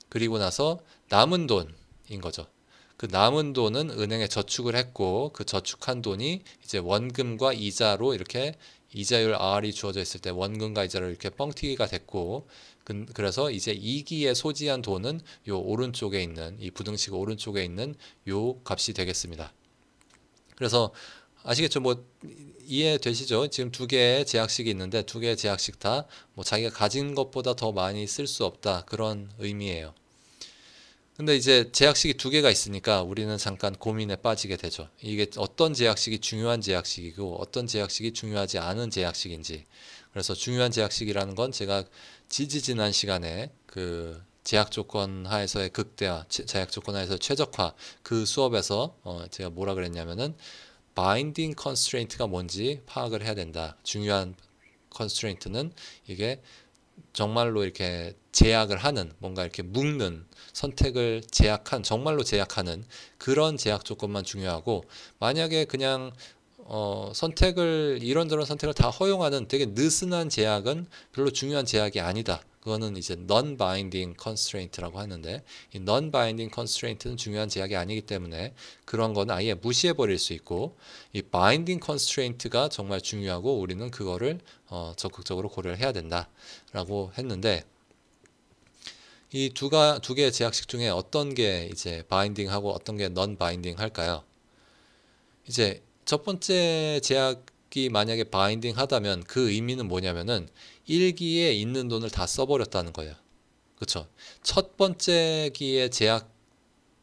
A: 그리고 나서 남은 돈인 거죠. 그 남은 돈은 은행에 저축을 했고 그 저축한 돈이 이제 원금과 이자로 이렇게 이자율 R이 주어져 있을 때 원금과 이자로 이렇게 뻥튀기가 됐고, 그래서 이제 2기에 소지한 돈은 요 오른쪽에 있는 이 부등식 오른쪽에 있는 요 값이 되겠습니다. 그래서 아시겠죠? 뭐 이해되시죠? 지금 두 개의 제약식이 있는데 두 개의 제약식 다 뭐 자기가 가진 것보다 더 많이 쓸 수 없다 그런 의미예요. 근데 이제 제약식이 두 개가 있으니까 우리는 잠깐 고민에 빠지게 되죠. 이게 어떤 제약식이 중요한 제약식이고 어떤 제약식이 중요하지 않은 제약식인지. 그래서 중요한 제약식이라는 건 제가 지지난 시간에 그 제약 조건 하에서의 극대화, 제약 조건 하에서 최적화 그 수업에서 제가 뭐라 그랬냐면은 binding constraint가 뭔지 파악을 해야 된다. 중요한 constraint는 이게 정말로 이렇게 제약을 하는, 뭔가 이렇게 묶는, 선택을 제약한, 정말로 제약하는 그런 제약 조건만 중요하고, 만약에 그냥 선택을 이런저런 선택을 다 허용하는 되게 느슨한 제약은 별로 중요한 제약이 아니다. 그거는 이제 non-binding constraint라고 하는데, 이 non-binding constraint는 중요한 제약이 아니기 때문에 그런 건 아예 무시해 버릴 수 있고, 이 binding constraint가 정말 중요하고 우리는 그거를 적극적으로 고려를 해야 된다라고 했는데, 이 두 개의 제약식 중에 어떤 게 이제 binding하고 어떤 게 non-binding 할까요? 이제 첫 번째 제약이 만약에 바인딩 하다면 그 의미는 뭐냐면은 1기에 있는 돈을 다 써버렸다는 거예요. 그쵸? 첫 번째 기의 제약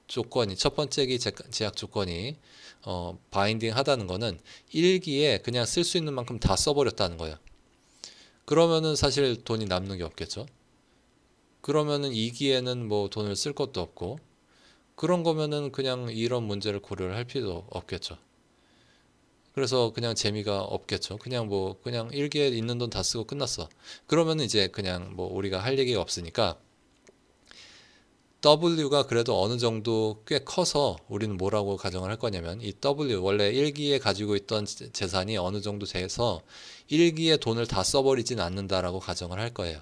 A: 조건이, 첫 번째 기 제약 조건이 바인딩 하다는 거는 1기에 그냥 쓸 수 있는 만큼 다 써버렸다는 거예요. 그러면은 사실 돈이 남는 게 없겠죠? 그러면은 2기에는 뭐 돈을 쓸 것도 없고, 그런 거면은 그냥 이런 문제를 고려를 할 필요도 없겠죠. 그래서 그냥 재미가 없겠죠. 그냥 1기에 있는 돈 다 쓰고 끝났어. 그러면 이제 그냥 뭐 우리가 할 얘기가 없으니까 W가 그래도 어느 정도 꽤 커서 우리는 뭐라고 가정을 할 거냐면, 이 W 원래 1기에 가지고 있던 재산이 어느 정도 돼서 1기에 돈을 다 써버리진 않는다라고 가정을 할 거예요.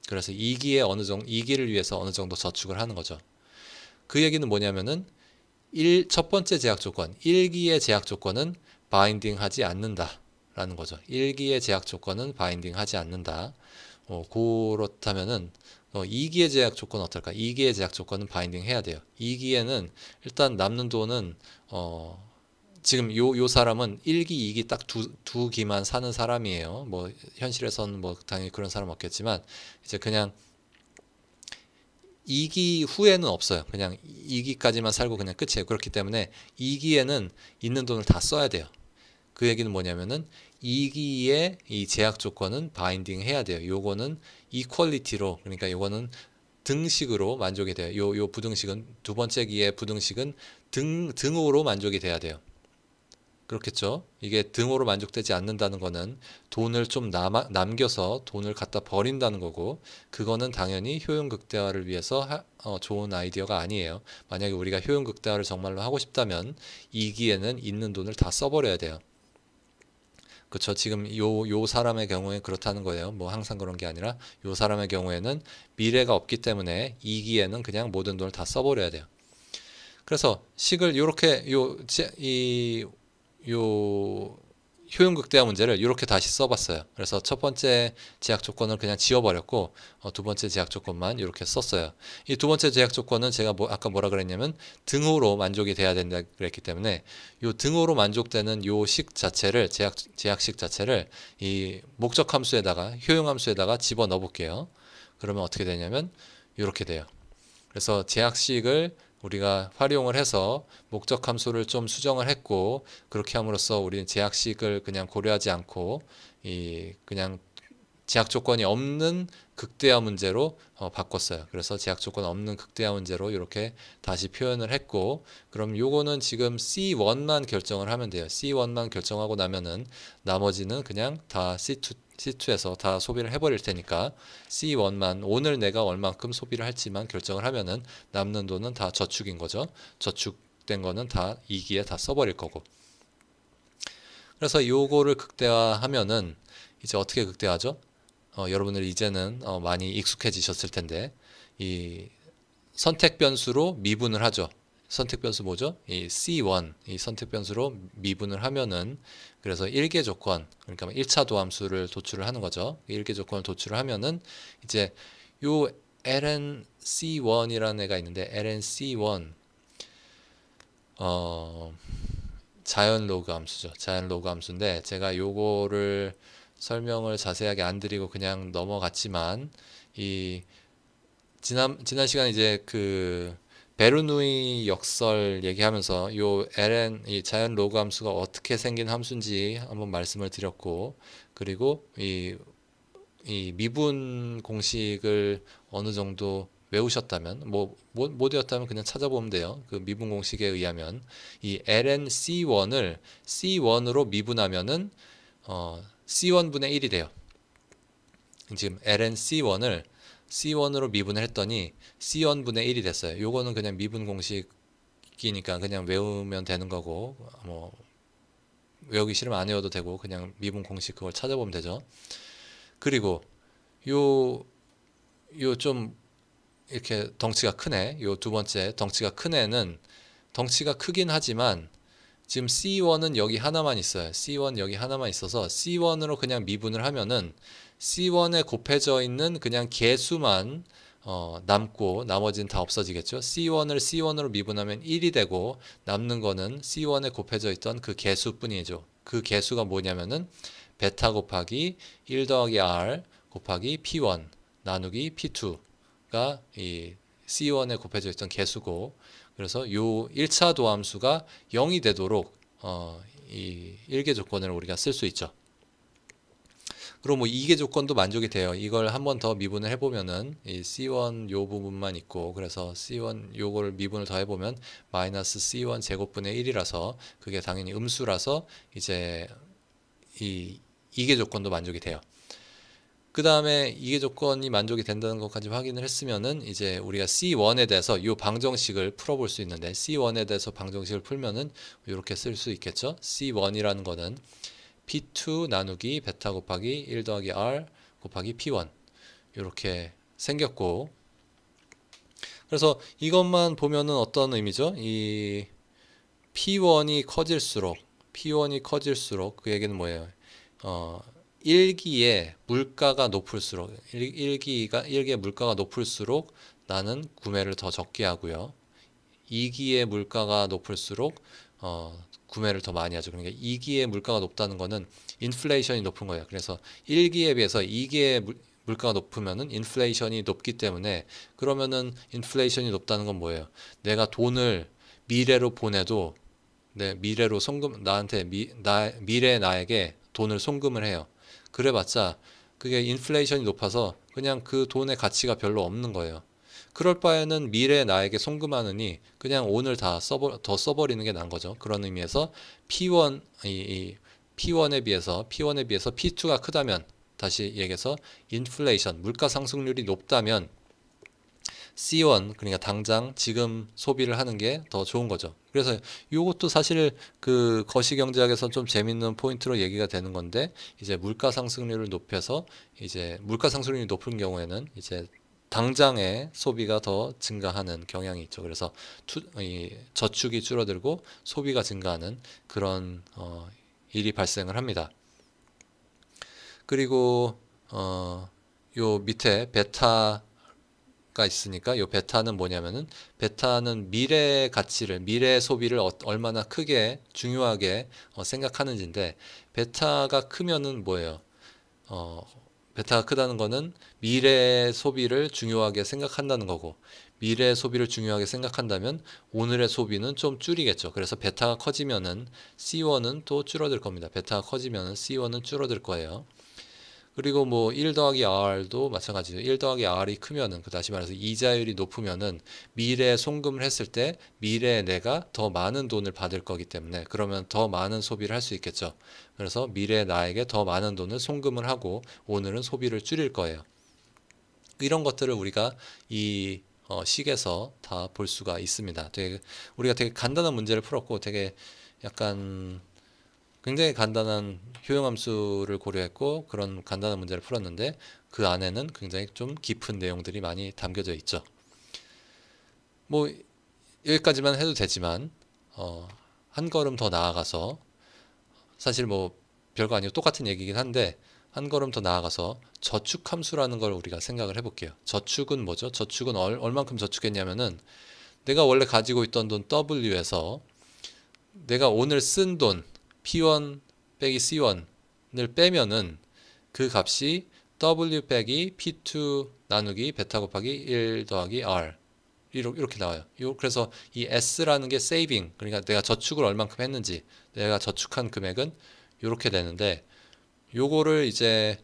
A: 그래서 2기를 위해서 어느 정도 저축을 하는 거죠. 그 얘기는 뭐냐면은 첫 번째 제약 조건, 1기의 제약 조건은 바인딩 하지 않는다 라는 거죠. 1기의 제약 조건은 바인딩 하지 않는다. 그렇다면은 2기의 제약 조건은 어떨까? 2기의 제약 조건은 바인딩 해야 돼요. 2기에는 일단 남는 돈은 지금 요 사람은 1기, 2기 딱 두 기만 사는 사람이에요. 뭐 현실에서는 뭐 당연히 그런 사람 없겠지만 이제 그냥 2기 후에는 없어요. 그냥 2기까지만 살고 그냥 끝이에요. 그렇기 때문에 2기에는 있는 돈을 다 써야 돼요. 그 얘기는 뭐냐면은 2기의 이 제약 조건은 바인딩 해야 돼요. 요거는 이퀄리티로, 그러니까 요거는 등식으로 만족이 돼요. 요 부등식은, 두 번째 기의 부등식은 등호로 만족이 돼야 돼요. 그렇겠죠? 이게 등호로 만족되지 않는다는 거는 돈을 좀 남겨서 돈을 갖다 버린다는 거고, 그거는 당연히 효용 극대화를 위해서 좋은 아이디어가 아니에요. 만약에 우리가 효용 극대화를 정말로 하고 싶다면 2기에는 있는 돈을 다 써버려야 돼요. 그렇죠. 지금 요 사람의 경우에 그렇다는 거예요. 뭐 항상 그런 게 아니라 요 사람의 경우에는 미래가 없기 때문에 2기에는 그냥 모든 돈을 다 써버려야 돼요. 그래서 식을 요렇게 효용 극대화 문제를 이렇게 다시 써봤어요. 그래서 첫 번째 제약 조건을 그냥 지워버렸고 두 번째 제약 조건만 이렇게 썼어요. 이 두 번째 제약 조건은 제가 아까 뭐라 그랬냐면 등호로 만족이 돼야 된다 그랬기 때문에 이 등호로 만족되는 요 식 자체를 제약식 자체를 이 목적 함수에다가 효용 함수에다가 집어 넣어 볼게요. 그러면 어떻게 되냐면 이렇게 돼요. 그래서 제약식을 우리가 활용을 해서 목적 함수를 좀 수정을 했고 그렇게 함으로써 우리는 제약식을 그냥 고려하지 않고 그냥 제약 조건이 없는 극대화 문제로 바꿨어요. 그래서 제약 조건 없는 극대화 문제로 이렇게 다시 표현을 했고 그럼 요거는 지금 C1만 결정을 하면 돼요. C1만 결정하고 나면은 나머지는 그냥 다 C2에서 다 소비를 해버릴 테니까 C1만 오늘 내가 얼만큼 소비를 할지만 결정을 하면은 남는 돈은 다 저축인 거죠. 저축된 거는 다 2기에 다 써버릴 거고. 그래서 요거를 극대화하면은 이제 어떻게 극대화하죠? 여러분들 이제는 많이 익숙해지셨을 텐데 이 선택 변수로 미분을 하죠. 선택 변수 뭐죠? 이 C1 이 선택 변수로 미분을 하면은 그래서 1개 조건 그러니까 1차 도함수를 도출을 하는 거죠. 1개 조건을 도출을 하면은 이제 요 lnC1이라는 애가 있는데 lnC1 자연 로그 함수죠. 자연 로그 함수인데 제가 요거를 설명을 자세하게 안 드리고 그냥 넘어갔지만 이 지난 시간에 이제 그 베르누이 역설 얘기하면서 요 ln 이 자연 로그 함수가 어떻게 생긴 함수인지 한번 말씀을 드렸고 그리고 이 미분 공식을 어느 정도 외우셨다면 못 외웠다면 그냥 찾아보면 돼요. 그 미분 공식에 의하면 이 ln C1을 C1으로 미분하면은 C1분의 1이 돼요. 지금 ln C1을 C1으로 미분을 했더니 C1분의 1이 됐어요. 요거는 그냥 미분 공식이니까 그냥 외우면 되는 거고 뭐 외우기 싫으면 안 외워도 되고 그냥 미분 공식 그걸 찾아보면 되죠. 그리고 요 좀 이렇게 덩치가 크네. 요 두 번째 덩치가 큰 애는 덩치가 크긴 하지만 지금 C1은 여기 하나만 있어요. C1 여기 하나만 있어서 C1으로 그냥 미분을 하면은 C1에 곱해져 있는 그냥 개수만 남고 나머지는 다 없어지겠죠. C1을 C1으로 미분하면 1이 되고 남는 거는 C1에 곱해져 있던 그 개수뿐이죠. 그 개수가 뭐냐면은 베타 곱하기 1 더하기 R 곱하기 P1 나누기 P2가 이 C1에 곱해져 있던 개수고 그래서 요 1차 도함수가 0이 되도록 이 1개 조건을 우리가 쓸 수 있죠. 그리고 뭐 2개 조건도 만족이 돼요. 이걸 한 번 더 미분을 해보면은 이 C1 요 부분만 있고 그래서 C1 요거를 미분을 더 해보면 마이너스 C1 제곱분의 1이라서 그게 당연히 음수라서 이제 이 2개 조건도 만족이 돼요. 그 다음에 이게 조건이 만족이 된다는 것까지 확인을 했으면은 이제 우리가 C1에 대해서 이 방정식을 풀어볼 수 있는데 C1에 대해서 방정식을 풀면은 이렇게 쓸 수 있겠죠. C1이라는 거는 P2 나누기 베타 곱하기 1 더하기 R 곱하기 P1 이렇게 생겼고 그래서 이것만 보면은 어떤 의미죠? 이 P1이 커질수록 그 얘기는 뭐예요? 1기에 물가가 높을수록 1기의 물가가 높을수록 나는 구매를 더 적게 하고요. 2기의 물가가 높을수록 구매를 더 많이 하죠. 그러니까 2기의 물가가 높다는 거는 인플레이션이 높은 거예요. 그래서 1기에 비해서 2기의 물가가 높으면은 인플레이션이 높기 때문에 그러면은 인플레이션이 높다는 건 뭐예요? 내가 돈을 미래로 보내도 미래로 나한테 미래 나에게 돈을 송금을 해요. 그래봤자 그게 인플레이션이 높아서 그냥 그 돈의 가치가 별로 없는 거예요. 그럴 바에는 미래 나에게 송금하느니 그냥 오늘 더 써버리는 게 나은 거죠. 그런 의미에서 P1에 비해서 P2가 크다면 다시 얘기해서 인플레이션 물가 상승률이 높다면 C1 그러니까 당장 지금 소비를 하는 게 더 좋은 거죠. 그래서 이것도 사실 그 거시경제학에서 좀 재밌는 포인트로 얘기가 되는 건데 이제 물가 상승률을 높여서 이제 물가 상승률이 높은 경우에는 이제 당장의 소비가 더 증가하는 경향이 있죠. 그래서 이 저축이 줄어들고 소비가 증가하는 그런 일이 발생을 합니다. 그리고 요 밑에 베타가 있으니까 요 베타는 뭐냐면은 베타는 미래의 가치를 미래의 소비를 얼마나 크게 중요하게 생각하는지인데 베타가 크면은 뭐예요? 어, 베타가 크다는 거는 미래의 소비를 중요하게 생각한다는 거고 미래의 소비를 중요하게 생각한다면 오늘의 소비는 좀 줄이겠죠. 그래서 베타가 커지면은 C1은 또 줄어들 겁니다. 베타가 커지면은 C1은 줄어들 거예요. 그리고 뭐 1 더하기 R도 마찬가지죠. 1 더하기 R이 크면은 그 다시 말해서 이자율이 높으면은 미래에 송금을 했을 때 미래에 내가 더 많은 돈을 받을 거기 때문에 그러면 더 많은 소비를 할 수 있겠죠. 그래서 미래에 나에게 더 많은 돈을 송금을 하고 오늘은 소비를 줄일 거예요. 이런 것들을 우리가 이 식에서 다 볼 수가 있습니다. 우리가 되게 간단한 문제를 풀었고 되게 약간 굉장히 간단한 효용함수를 고려했고 그런 간단한 문제를 풀었는데 그 안에는 굉장히 좀 깊은 내용들이 많이 담겨져 있죠. 뭐 여기까지만 해도 되지만 한 걸음 더 나아가서 사실 뭐 별거 아니고 똑같은 얘기긴 한데 한 걸음 더 나아가서 저축함수라는 걸 우리가 생각을 해볼게요. 저축은 뭐죠? 저축은 얼만큼 저축했냐면은 내가 원래 가지고 있던 돈 W에서 내가 오늘 쓴 돈 P1 빼기 C1을 빼면은 그 값이 W 빼기 P2 나누기 베타 곱하기 1 더하기 R 이렇게 나와요. 그래서 이 S라는 게 saving, 그러니까 내가 저축을 얼만큼 했는지, 내가 저축한 금액은 이렇게 되는데 요거를 이제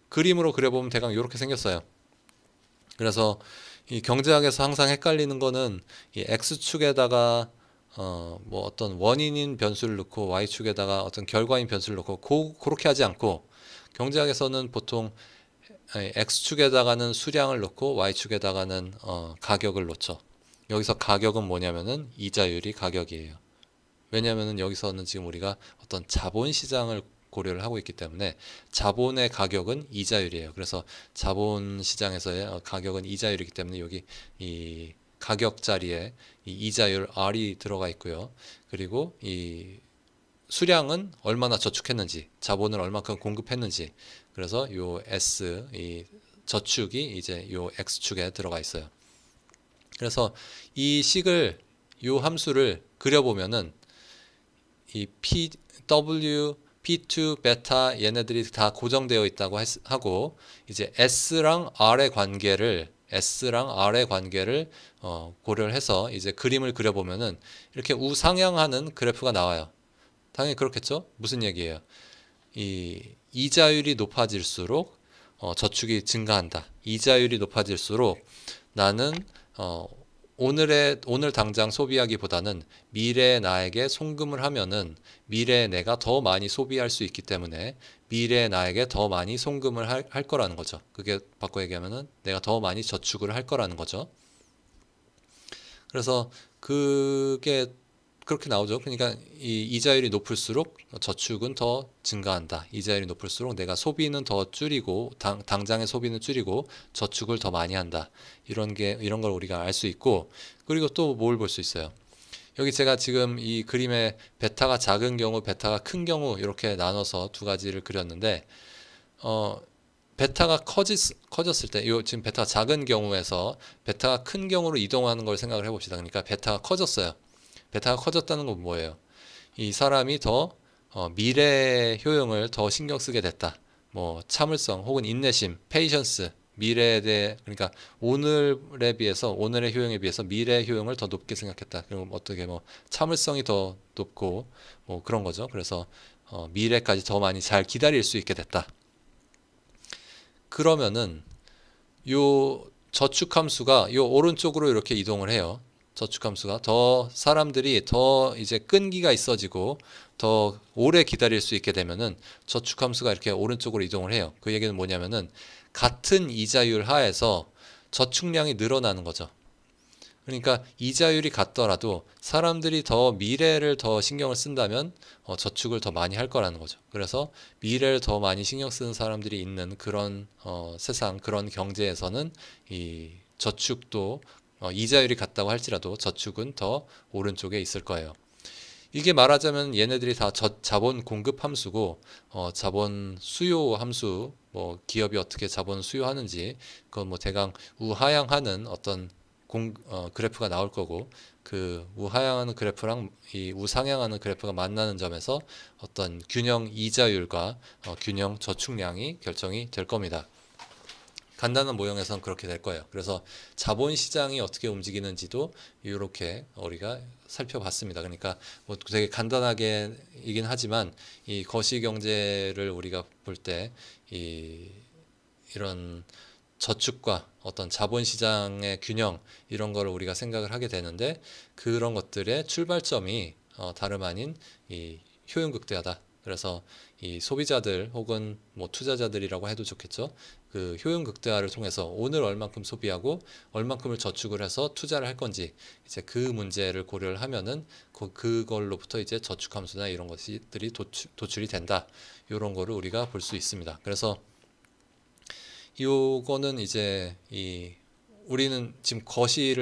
A: 그림으로 그려보면 대강 이렇게 생겼어요. 그래서 이 경제학에서 항상 헷갈리는 거는 이 X축에다가 뭐 어떤 원인인 변수를 넣고 Y축에다가 어떤 결과인 변수를 넣고 그렇게 하지 않고 경제학에서는 보통 X축에다가는 수량을 넣고 Y축에다가는 가격을 놓죠. 여기서 가격은 뭐냐면은 이자율이 가격이에요. 왜냐하면은 여기서는 지금 우리가 어떤 자본시장을 고려를 하고 있기 때문에 자본의 가격은 이자율이에요. 그래서 자본시장에서의 가격은 이자율이기 때문에 여기 이 가격 자리에 이 이자율 R이 들어가 있고요. 그리고 이 수량은 얼마나 저축했는지, 자본을 얼마큼 공급했는지. 그래서 요 S, 이 저축이 이제 요 X축에 들어가 있어요. 그래서 이 식을 요 함수를 그려보면은 이 PW, P2, 베타 얘네들이 다 고정되어 있다고 하고 이제 S랑 R의 관계를 고려를 해서 이제 그림을 그려보면은 이렇게 우상향하는 그래프가 나와요. 당연히 그렇겠죠? 무슨 얘기예요? 이 이자율이 높아질수록 저축이 증가한다. 이자율이 높아질수록 나는 오늘 당장 소비하기보다는 미래에 나에게 송금을 하면은 미래에 내가 더 많이 소비할 수 있기 때문에 미래에 나에게 더 많이 송금을 할 거라는 거죠. 그게 바꿔 얘기하면은 내가 더 많이 저축을 할 거라는 거죠. 그래서 그게 그렇게 나오죠. 그러니까 이 이자율이 높을수록 저축은 더 증가한다. 이자율이 높을수록 내가 소비는 더 줄이고 당장의 소비는 줄이고 저축을 더 많이 한다. 이런 걸 우리가 알 수 있고 그리고 또 뭘 볼 수 있어요. 여기 제가 지금 이 그림에 베타가 작은 경우, 베타가 큰 경우 이렇게 나눠서 두 가지를 그렸는데 베타가 커졌을 때, 지금 베타가 작은 경우에서 베타가 큰 경우로 이동하는 걸 생각을 해봅시다. 그러니까 베타가 커졌어요. 베타가 커졌다는 건 뭐예요? 이 사람이 더 미래의 효용을 더 신경 쓰게 됐다. 뭐 참을성 혹은 인내심, 페이션스, 미래에 대해 그러니까 오늘에 비해서 오늘의 효용에 비해서 미래의 효용을 더 높게 생각했다. 그리고 어떻게 뭐 참을성이 더 높고 뭐 그런 거죠. 그래서 미래까지 더 많이 잘 기다릴 수 있게 됐다. 그러면은 요 저축함수가 요 오른쪽으로 이렇게 이동을 해요. 저축함수가 더 사람들이 더 이제 끈기가 있어지고 더 오래 기다릴 수 있게 되면은 저축함수가 이렇게 오른쪽으로 이동을 해요. 그 얘기는 뭐냐면은 같은 이자율 하에서 저축량이 늘어나는 거죠. 그러니까 이자율이 같더라도 사람들이 더 미래를 더 신경을 쓴다면 저축을 더 많이 할 거라는 거죠. 그래서 미래를 더 많이 신경 쓰는 사람들이 있는 그런 세상, 그런 경제에서는 이 저축도 이자율이 같다고 할지라도 저축은 더 오른쪽에 있을 거예요. 이게 말하자면 얘네들이 다 자본 공급 함수고 자본 수요 함수, 뭐 기업이 어떻게 자본 수요하는지 그건 뭐 대강 우하향하는 어떤 그래프가 나올 거고, 그 우하향하는 그래프랑 이 우상향하는 그래프가 만나는 점에서 어떤 균형 이자율과 균형 저축량이 결정이 될 겁니다. 간단한 모형에서는 그렇게 될 거예요. 그래서 자본 시장이 어떻게 움직이는지도 이렇게 우리가 살펴봤습니다. 그러니까 뭐 되게 간단하게이긴 하지만 이 거시 경제를 우리가 볼 때 이런 저축과 어떤 자본 시장의 균형, 이런 거를 우리가 생각을 하게 되는데, 그런 것들의 출발점이 다름 아닌 이 효용 극대화다. 그래서 이 소비자들 혹은 뭐 투자자들이라고 해도 좋겠죠. 그 효용 극대화를 통해서 오늘 얼만큼 소비하고 얼만큼을 저축을 해서 투자를 할 건지, 이제 그 문제를 고려를 하면은 그걸로부터 이제 저축 함수나 이런 것들이 도출이 된다. 이런 거를 우리가 볼 수 있습니다. 그래서 요거는 이제 우리는 지금 거시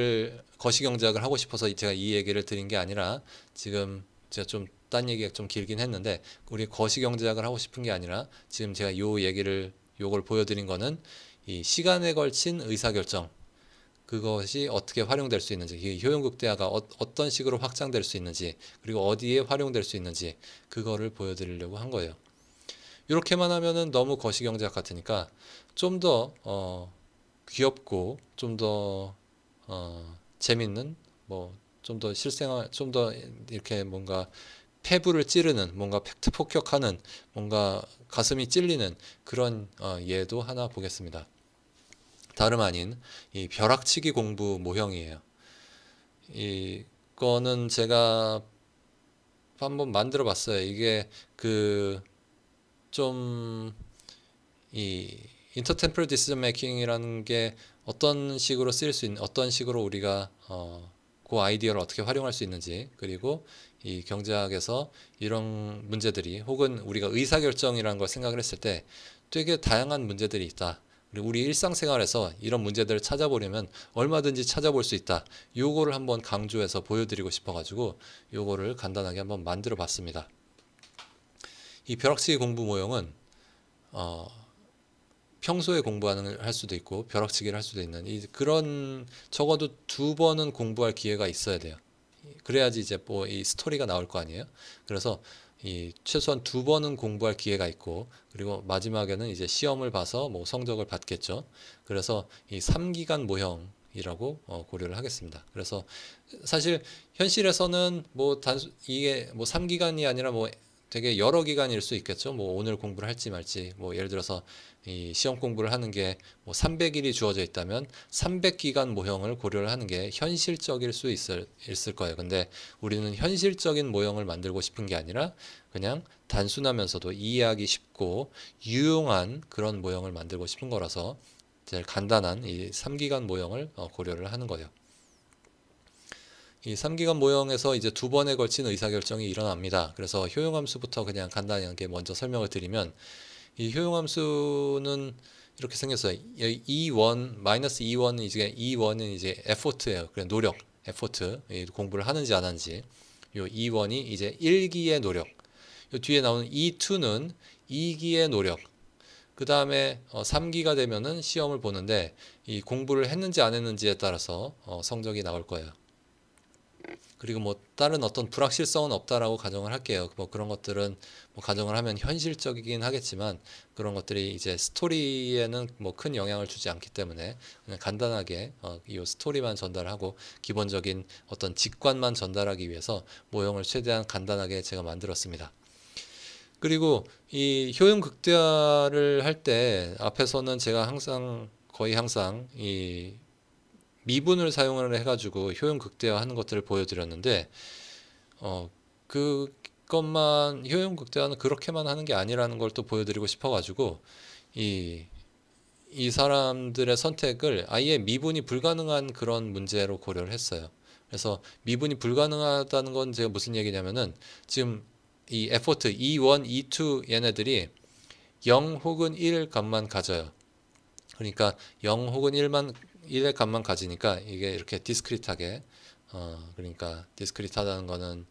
A: 경제학을 하고 싶어서 제가 이 얘기를 드린 게 아니라, 지금 제가 좀 딴 얘기가 좀 길긴 했는데, 우리 거시 경제학을 하고 싶은 게 아니라 지금 제가 요걸 보여드린 거는 이 시간에 걸친 의사결정, 그것이 어떻게 활용될 수 있는지, 이 효용극대화가 어떤 식으로 확장될 수 있는지, 그리고 어디에 활용될 수 있는지, 그거를 보여드리려고 한 거예요. 이렇게만 하면은 너무 거시경제학 같으니까 좀 더 귀엽고 좀 더 재밌는, 뭐 좀 더 실생활, 좀 더 이렇게 뭔가 폐부를 찌르는, 뭔가 팩트 폭격하는, 뭔가 가슴이 찔리는 그런 예도 하나 보겠습니다. 다름 아닌 이 벼락치기 공부 모형이에요. 이거는 제가 한번 만들어 봤어요. 이게 그 좀 이 인터템포럴 디시전 메이킹이라는 게 어떤 식으로 쓰일 수 있는, 어떤 식으로 우리가 그 아이디어를 어떻게 활용할 수 있는지, 그리고 이 경제학에서 이런 문제들이, 혹은 우리가 의사결정이라는 걸 생각을 했을 때 되게 다양한 문제들이 있다. 그리고 우리 일상생활에서 이런 문제들을 찾아보려면 얼마든지 찾아볼 수 있다. 요거를 한번 강조해서 보여드리고 싶어가지고 요거를 간단하게 한번 만들어 봤습니다. 이 벼락치기 공부 모형은 평소에 공부하는 할 수도 있고 벼락치기를 할 수도 있는, 그런 적어도 2번은 공부할 기회가 있어야 돼요. 그래야지 이제 뭐 이 스토리가 나올 거 아니에요. 그래서 이 최소한 2번은 공부할 기회가 있고, 그리고 마지막에는 이제 시험을 봐서 뭐 성적을 받겠죠. 그래서 이 3기간 모형이라고 고려를 하겠습니다. 그래서 사실 현실에서는 뭐 이게 뭐 3기간이 아니라 뭐 되게 여러 기간일 수 있겠죠. 뭐 오늘 공부를 할지 말지, 뭐 예를 들어서 이 시험 공부를 하는 게 뭐 300일이 주어져 있다면 300기간 모형을 고려를 하는 게 현실적일 수 있을 거예요. 근데 우리는 현실적인 모형을 만들고 싶은 게 아니라 그냥 단순하면서도 이해하기 쉽고 유용한 그런 모형을 만들고 싶은 거라서 제일 간단한 이 3기간 모형을 고려를 하는 거예요. 이 3기간 모형에서 이제 2번에 걸친 의사결정이 일어납니다. 그래서 효용함수부터 그냥 간단하게 먼저 설명을 드리면, 이 효용함수는 이렇게 생겼어요. E1, 마이너스 E1은 이제 effort예요. 그냥 노력, effort, 공부를 하는지 안 하는지. 요 E1이 이제 1기의 노력. 요 뒤에 나오는 E2는 2기의 노력. 그 다음에 3기가 되면은 시험을 보는데, 이 공부를 했는지 안 했는지에 따라서 성적이 나올 거예요. 그리고 뭐 다른 어떤 불확실성은 없다라고 가정을 할게요. 뭐 그런 것들은 뭐 가정을 하면 현실적이긴 하겠지만, 그런 것들이 이제 스토리에는 뭐 큰 영향을 주지 않기 때문에 그냥 간단하게 이 스토리만 전달하고 기본적인 어떤 직관만 전달하기 위해서 모형을 최대한 간단하게 제가 만들었습니다. 그리고 이 효용 극대화를 할 때 앞에서는 제가 거의 항상 이 미분을 사용을 해가지고 효용 극대화하는 것들을 보여드렸는데, 그것만, 효용 극대화는 그렇게만 하는 게 아니라는 걸 또 보여드리고 싶어가지고 이 사람들의 선택을 아예 미분이 불가능한 그런 문제로 고려를 했어요. 그래서 미분이 불가능하다는 건 제가 무슨 얘기냐면은, 지금 이 에포트 E1, E2 얘네들이 0 혹은 1 값만 가져요. 그러니까 0 혹은 1의 값만 가지니까 이게 이렇게 디스크릿하게, 그러니까 디스크릿하다는 거는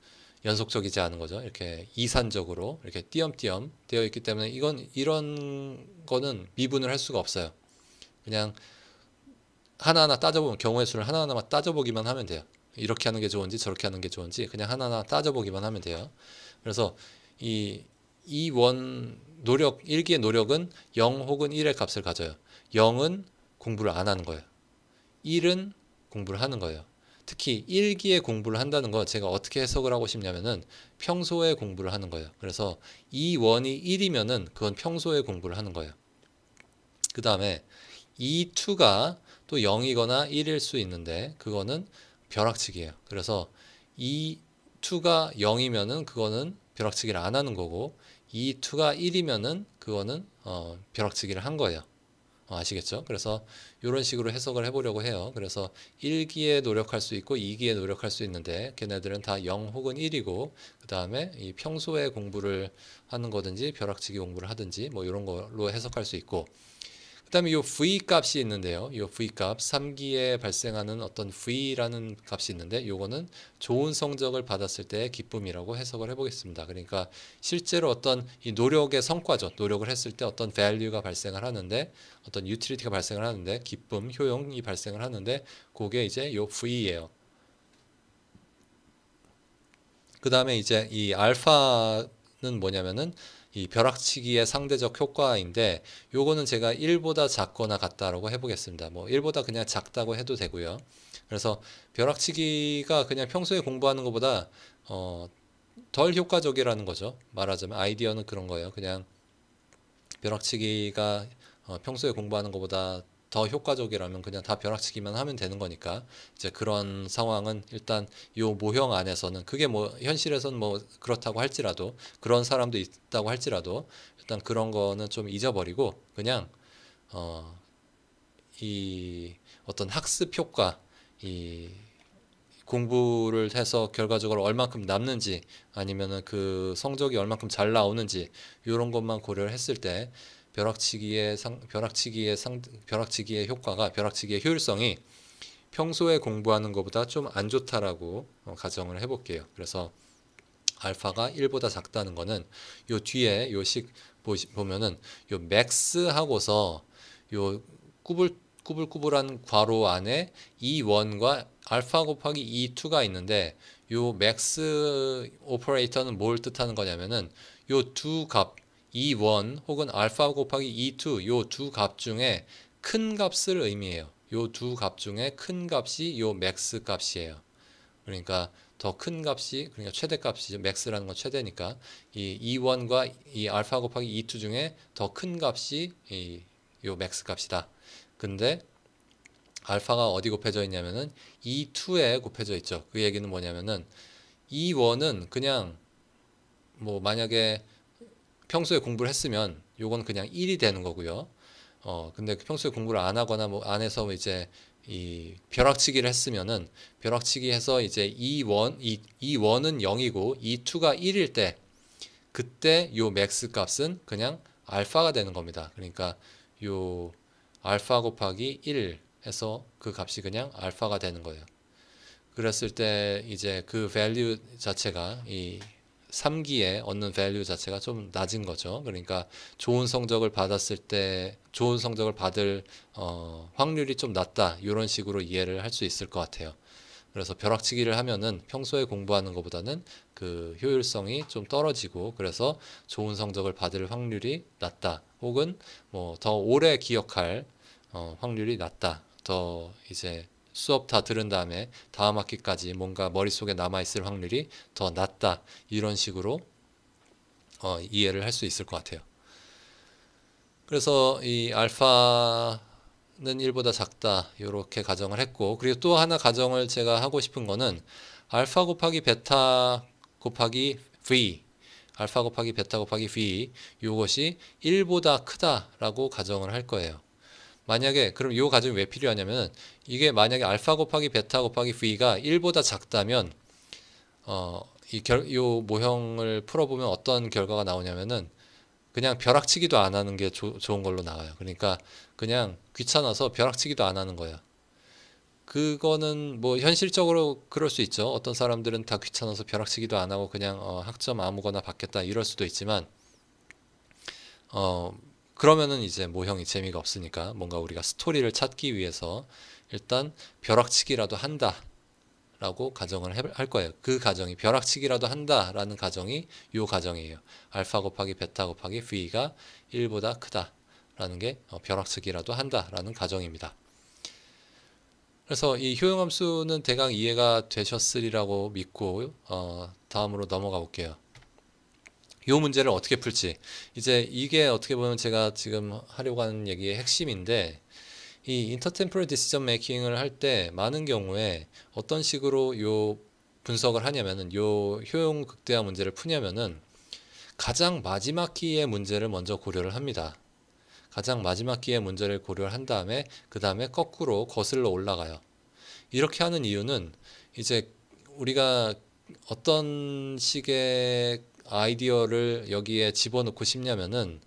A: 연속적이지 않은 거죠. 이렇게 이산적으로 이렇게 띄엄띄엄 되어 있기 때문에 이런 거는 미분을 할 수가 없어요. 그냥 하나하나 따져보면 경우의 수를 하나하나만 따져보기만 하면 돼요. 이렇게 하는 게 좋은지 저렇게 하는 게 좋은지 그냥 하나하나 따져보기만 하면 돼요. 그래서 이 원 노력 1기의 노력은 0 혹은 1의 값을 가져요. 0은 공부를 안 하는 거예요. 1은 공부를 하는 거예요. 특히 1기에 공부를 한다는 거 제가 어떻게 해석을 하고 싶냐면은 평소에 공부를 하는 거예요. 그래서 이 원이 1이면은 그건 평소에 공부를 하는 거예요. 그 다음에 이 2가 또 0이거나 1일 수 있는데 그거는 벼락치기예요. 그래서 이 2가 0이면은 그거는 벼락치기를 안 하는 거고 이 2가 1이면은 그거는 벼락치기를 한 거예요. 아시겠죠? 그래서 이런 식으로 해석을 해보려고 해요. 그래서 1기에 노력할 수 있고 2기에 노력할 수 있는데 걔네들은 다 0 혹은 1이고 그 다음에 이 평소에 공부를 하는 거든지 벼락치기 공부를 하든지 뭐 이런 걸로 해석할 수 있고 그 다음에 이 V 값이 있는데요. 이 V 값 3기에 발생하는 어떤 V라는 값이 있는데 요거는 좋은 성적을 받았을 때의 기쁨이라고 해석을 해보겠습니다. 그러니까 실제로 어떤 이 노력의 성과죠. 노력을 했을 때 어떤 value가 발생을 하는데 어떤 utility가 발생을 하는데 기쁨, 효용이 발생을 하는데 그게 이제 요 V예요. 그 다음에 이제 이 알파는 뭐냐면은 이 벼락치기의 상대적 효과인데 요거는 제가 1보다 작거나 같다라고 해보겠습니다. 뭐 1보다 그냥 작다고 해도 되고요. 그래서 벼락치기가 그냥 평소에 공부하는 것보다 덜 효과적이라는 거죠. 말하자면 아이디어는 그런 거예요. 그냥 벼락치기가 평소에 공부하는 것보다 더 효과적이라면 그냥 다 벼락치기만 하면 되는 거니까 이제 그런 상황은 일단 요 모형 안에서는 그게 뭐 현실에서는 뭐 그렇다고 할지라도 그런 사람도 있다고 할지라도 일단 그런 거는 좀 잊어버리고 그냥 이 어떤 학습 효과 이 공부를 해서 결과적으로 얼만큼 남는지 아니면은 그 성적이 얼만큼 잘 나오는지 이런 것만 고려를 했을 때 벼락치기의 효과가 벼락치기의 효율성이 평소에 공부하는 것보다 좀 안 좋다라고 가정을 해볼게요. 그래서 알파가 1보다 작다는 거는 요 뒤에 요식 보면은 요 맥스 하고서 요 꾸불꾸불한 괄호 안에 이 원과 알파 곱하기 이 2가 있는데 요 맥스 오퍼레이터는 뭘 뜻하는 거냐면은 요 두 값, 이 원 혹은 알파 곱하기 이 2, 요 두 값 중에 큰 값을 의미해요. 요 두 값 중에 큰 값이 요 맥스 값이에요. 그러니까 더 큰 값이 그러니까 최대 값이죠. 맥스라는 건 최대니까 이 E1과 이 알파 곱하기 E2 중에 더 큰 값이 요 맥스 값이다. 근데 알파가 어디 곱해져 있냐면은 E2에 곱해져 있죠. 그 얘기는 뭐냐면은 E1은 그냥 뭐 만약에 평소에 공부를 했으면 요건 그냥 1이 되는 거고요. 근데 평소에 공부를 안 하거나 뭐 안 해서 이제 이 벼락치기를 했으면은 벼락치기 해서 이제 이 원은 0이고 이 2가 1일 때 그때 요 맥스 값은 그냥 알파가 되는 겁니다. 그러니까 요 알파 곱하기 1 해서 그 값이 그냥 알파가 되는 거예요. 그랬을 때 이제 그 value 자체가 이 3기에 얻는 value 자체가 좀 낮은 거죠. 그러니까 좋은 성적을 받았을 때 좋은 성적을 받을 확률이 좀 낮다. 이런 식으로 이해를 할 수 있을 것 같아요. 그래서 벼락치기를 하면은 평소에 공부하는 것보다는 그 효율성이 좀 떨어지고 그래서 좋은 성적을 받을 확률이 낮다. 혹은 뭐 더 오래 기억할 확률이 낮다. 더 이제 수업 다 들은 다음에 다음 학기까지 뭔가 머릿속에 남아있을 확률이 더 낮다. 이런 식으로 이해를 할 수 있을 것 같아요. 그래서 이 알파는 1보다 작다. 이렇게 가정을 했고 그리고 또 하나 가정을 제가 하고 싶은 거는 알파 곱하기 베타 곱하기 V 알파 곱하기 베타 곱하기 V 이것이 1보다 크다라고 가정을 할 거예요. 만약에 그럼 이 가정이 왜 필요하냐면 이게 만약에 알파 곱하기 베타 곱하기 v가 1보다 작다면 요 모형을 풀어보면 어떤 결과가 나오냐면은 그냥 벼락치기도 안 하는 게 좋은 걸로 나와요. 그러니까 그냥 귀찮아서 벼락치기도 안 하는 거예요. 그거는 뭐 현실적으로 그럴 수 있죠. 어떤 사람들은 다 귀찮아서 벼락치기도 안 하고 그냥 학점 아무거나 받겠다 이럴 수도 있지만 어 그러면은 이제 모형이 재미가 없으니까 뭔가 우리가 스토리를 찾기 위해서 일단 벼락치기라도 한다라고 가정을 할 거예요. 그 가정이 벼락치기라도 한다라는 가정이 요 가정이에요. 알파 곱하기 베타 곱하기 v가 1보다 크다라는 게 벼락치기라도 한다라는 가정입니다. 그래서 이 효용함수는 대강 이해가 되셨으리라고 믿고 다음으로 넘어가 볼게요. 이 문제를 어떻게 풀지? 이제 이게 어떻게 보면 제가 지금 하려고 하는 얘기의 핵심인데 이 인터템포럴 디시전 메이킹을 할 때 많은 경우에 어떤 식으로 요 분석을 하냐면은 요 효용 극대화 문제를 푸냐면은 가장 마지막 기의 문제를 먼저 고려를 합니다. 가장 마지막 기의 문제를 고려를 한 다음에 그 다음에 거꾸로 거슬러 올라가요. 이렇게 하는 이유는 이제 우리가 어떤 식의 아이디어를 여기에 집어넣고 싶냐면은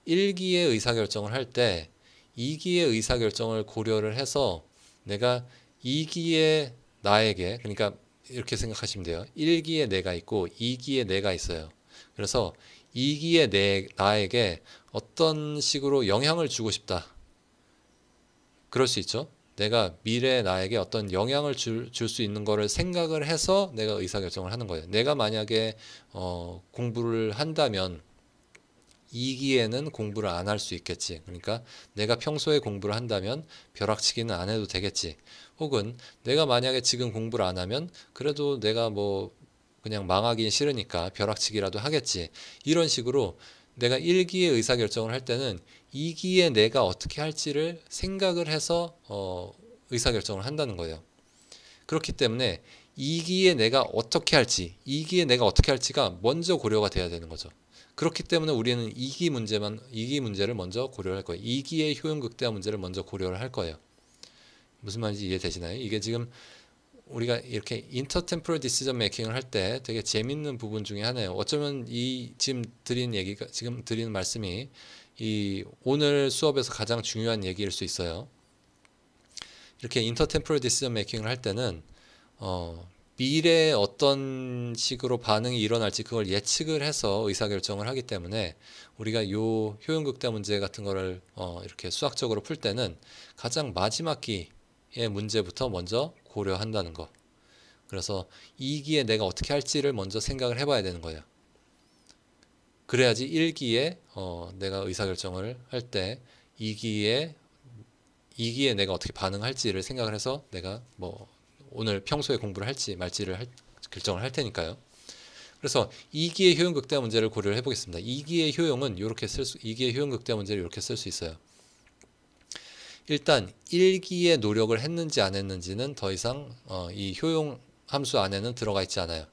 A: 1기의 의사결정을 할 때 2기의 의사결정을 고려를 해서 내가 2기의 나에게, 그러니까 이렇게 생각하시면 돼요. 1기의 내가 있고 2기의 내가 있어요. 그래서 2기의 나에게 어떤 식으로 영향을 주고 싶다. 그럴 수 있죠. 내가 미래의 나에게 어떤 영향을 줄 수 있는 거를 생각을 해서 내가 의사결정을 하는 거예요. 내가 만약에 공부를 한다면 2기에는 공부를 안 할 수 있겠지. 그러니까 내가 평소에 공부를 한다면 벼락치기는 안 해도 되겠지. 혹은 내가 만약에 지금 공부를 안 하면 그래도 내가 뭐 그냥 망하긴 싫으니까 벼락치기라도 하겠지. 이런 식으로 내가 1기의 의사결정을 할 때는 2기에 내가 어떻게 할지를 생각을 해서 의사결정을 한다는 거예요. 그렇기 때문에 2기에 내가 어떻게 할지, 2기에 내가 어떻게 할지가 먼저 고려가 돼야 되는 거죠. 그렇기 때문에 우리는 2기 문제를 먼저 고려할 거예요. 2기의 효용 극대화 문제를 먼저 고려를 할 거예요. 무슨 말인지 이해되시나요? 이게 지금 우리가 이렇게 인터템포럴 디시전 메이킹을 할 때 되게 재밌는 부분 중에 하나예요. 어쩌면 이 지금 드리는 말씀이 이 오늘 수업에서 가장 중요한 얘기일 수 있어요. 이렇게 인터템포럴 디시전 메이킹을 할 때는 미래에 어떤 식으로 반응이 일어날지 그걸 예측을 해서 의사결정을 하기 때문에 우리가 요 효용극대 문제 같은 거를 이렇게 수학적으로 풀 때는 가장 마지막 기의 문제부터 먼저 고려한다는 거. 그래서 2기에 내가 어떻게 할지를 먼저 생각을 해봐야 되는 거예요. 그래야지 1기에 내가 의사결정을 할 때 2기에 내가 어떻게 반응할지를 생각을 해서 내가 뭐 오늘 평소에 공부를 할지 말지를 결정을 할 테니까요. 그래서 2기의 효용 극대화 문제를 고려를 해보겠습니다. 2기의 효용은 2기의 효용 극대화 문제를 이렇게 쓸 수 있어요. 일단 1기의 노력을 했는지 안 했는지는 더 이상 이 효용 함수 안에는 들어가 있지 않아요.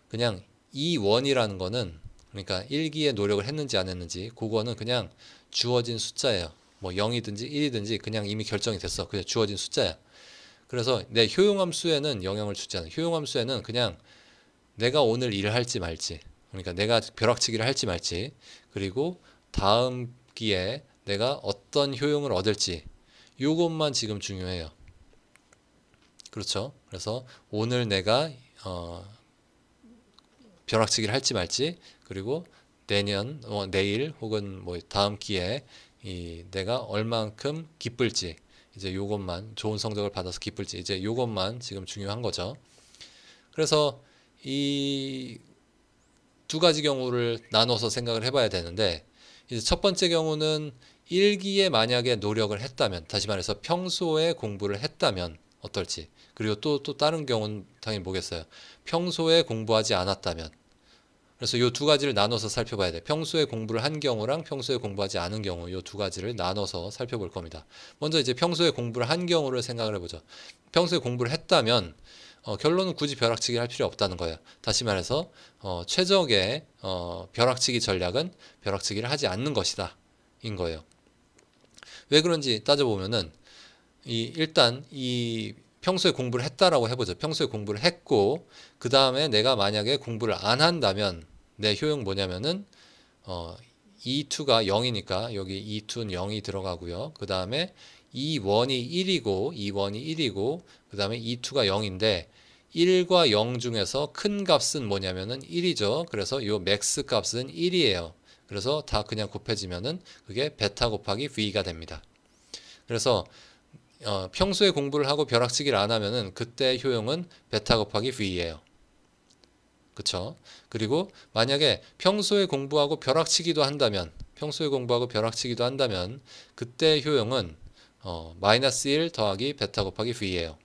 A: 그냥 E1이라는 거는 그러니까 1기의 노력을 했는지 안 했는지 그거는 그냥 주어진 숫자예요. 뭐 0이든지 1이든지 그냥 이미 결정이 됐어. 그냥 주어진 숫자야. 그래서 내 효용함수에는 영향을 주지 않아요. 효용함수에는 그냥 내가 오늘 일을 할지 말지, 그러니까 내가 벼락치기를 할지 말지, 그리고 다음 기에 내가 어떤 효용을 얻을지 요것만 지금 중요해요. 그렇죠? 그래서 오늘 내가 벼락치기를 할지 말지, 그리고 내년, 내일 혹은 뭐 다음 기회에 내가 얼만큼 기쁠지, 이제 요것만 좋은 성적을 받아서 기쁠지, 이제 요것만 지금 중요한 거죠. 그래서 이 두 가지 경우를 나눠서 생각을 해봐야 되는데, 이제 첫 번째 경우는 1기에 만약에 노력을 했다면, 다시 말해서 평소에 공부를 했다면 어떨지, 그리고 또 다른 경우는 당연히 뭐겠어요? 평소에 공부하지 않았다면. 그래서 이 두 가지를 나눠서 살펴봐야 돼. 평소에 공부를 한 경우랑 평소에 공부하지 않은 경우, 이 두 가지를 나눠서 살펴볼 겁니다. 먼저 이제 평소에 공부를 한 경우를 생각을 해보죠. 평소에 공부를 했다면 결론은 굳이 벼락치기 할 필요 없다는 거예요. 다시 말해서 최적의 벼락치기 전략은 벼락치기를 하지 않는 것이다 인 거예요. 왜 그런지 따져보면은 일단 이 평소에 공부를 했다라고 해보죠. 평소에 공부를 했고 그 다음에 내가 만약에 공부를 안 한다면 내 효용 뭐냐면은 E2가 0이니까 여기 E2는 0이 들어가고요. 그 다음에 E1이 1이고 그 다음에 E2가 0인데 1과 0 중에서 큰 값은 뭐냐면은 1이죠. 그래서 요 맥스 값은 1이에요. 그래서 다 그냥 곱해지면은 그게 베타 곱하기 V가 됩니다. 그래서 평소에 공부를 하고 벼락치기를 안 하면은 그때 효용은 베타 곱하기 V예요. 그쵸? 그리고 만약에 평소에 공부하고 벼락치기도 한다면 그때 효용은 마이너스 1 더하기 베타 곱하기 V예요.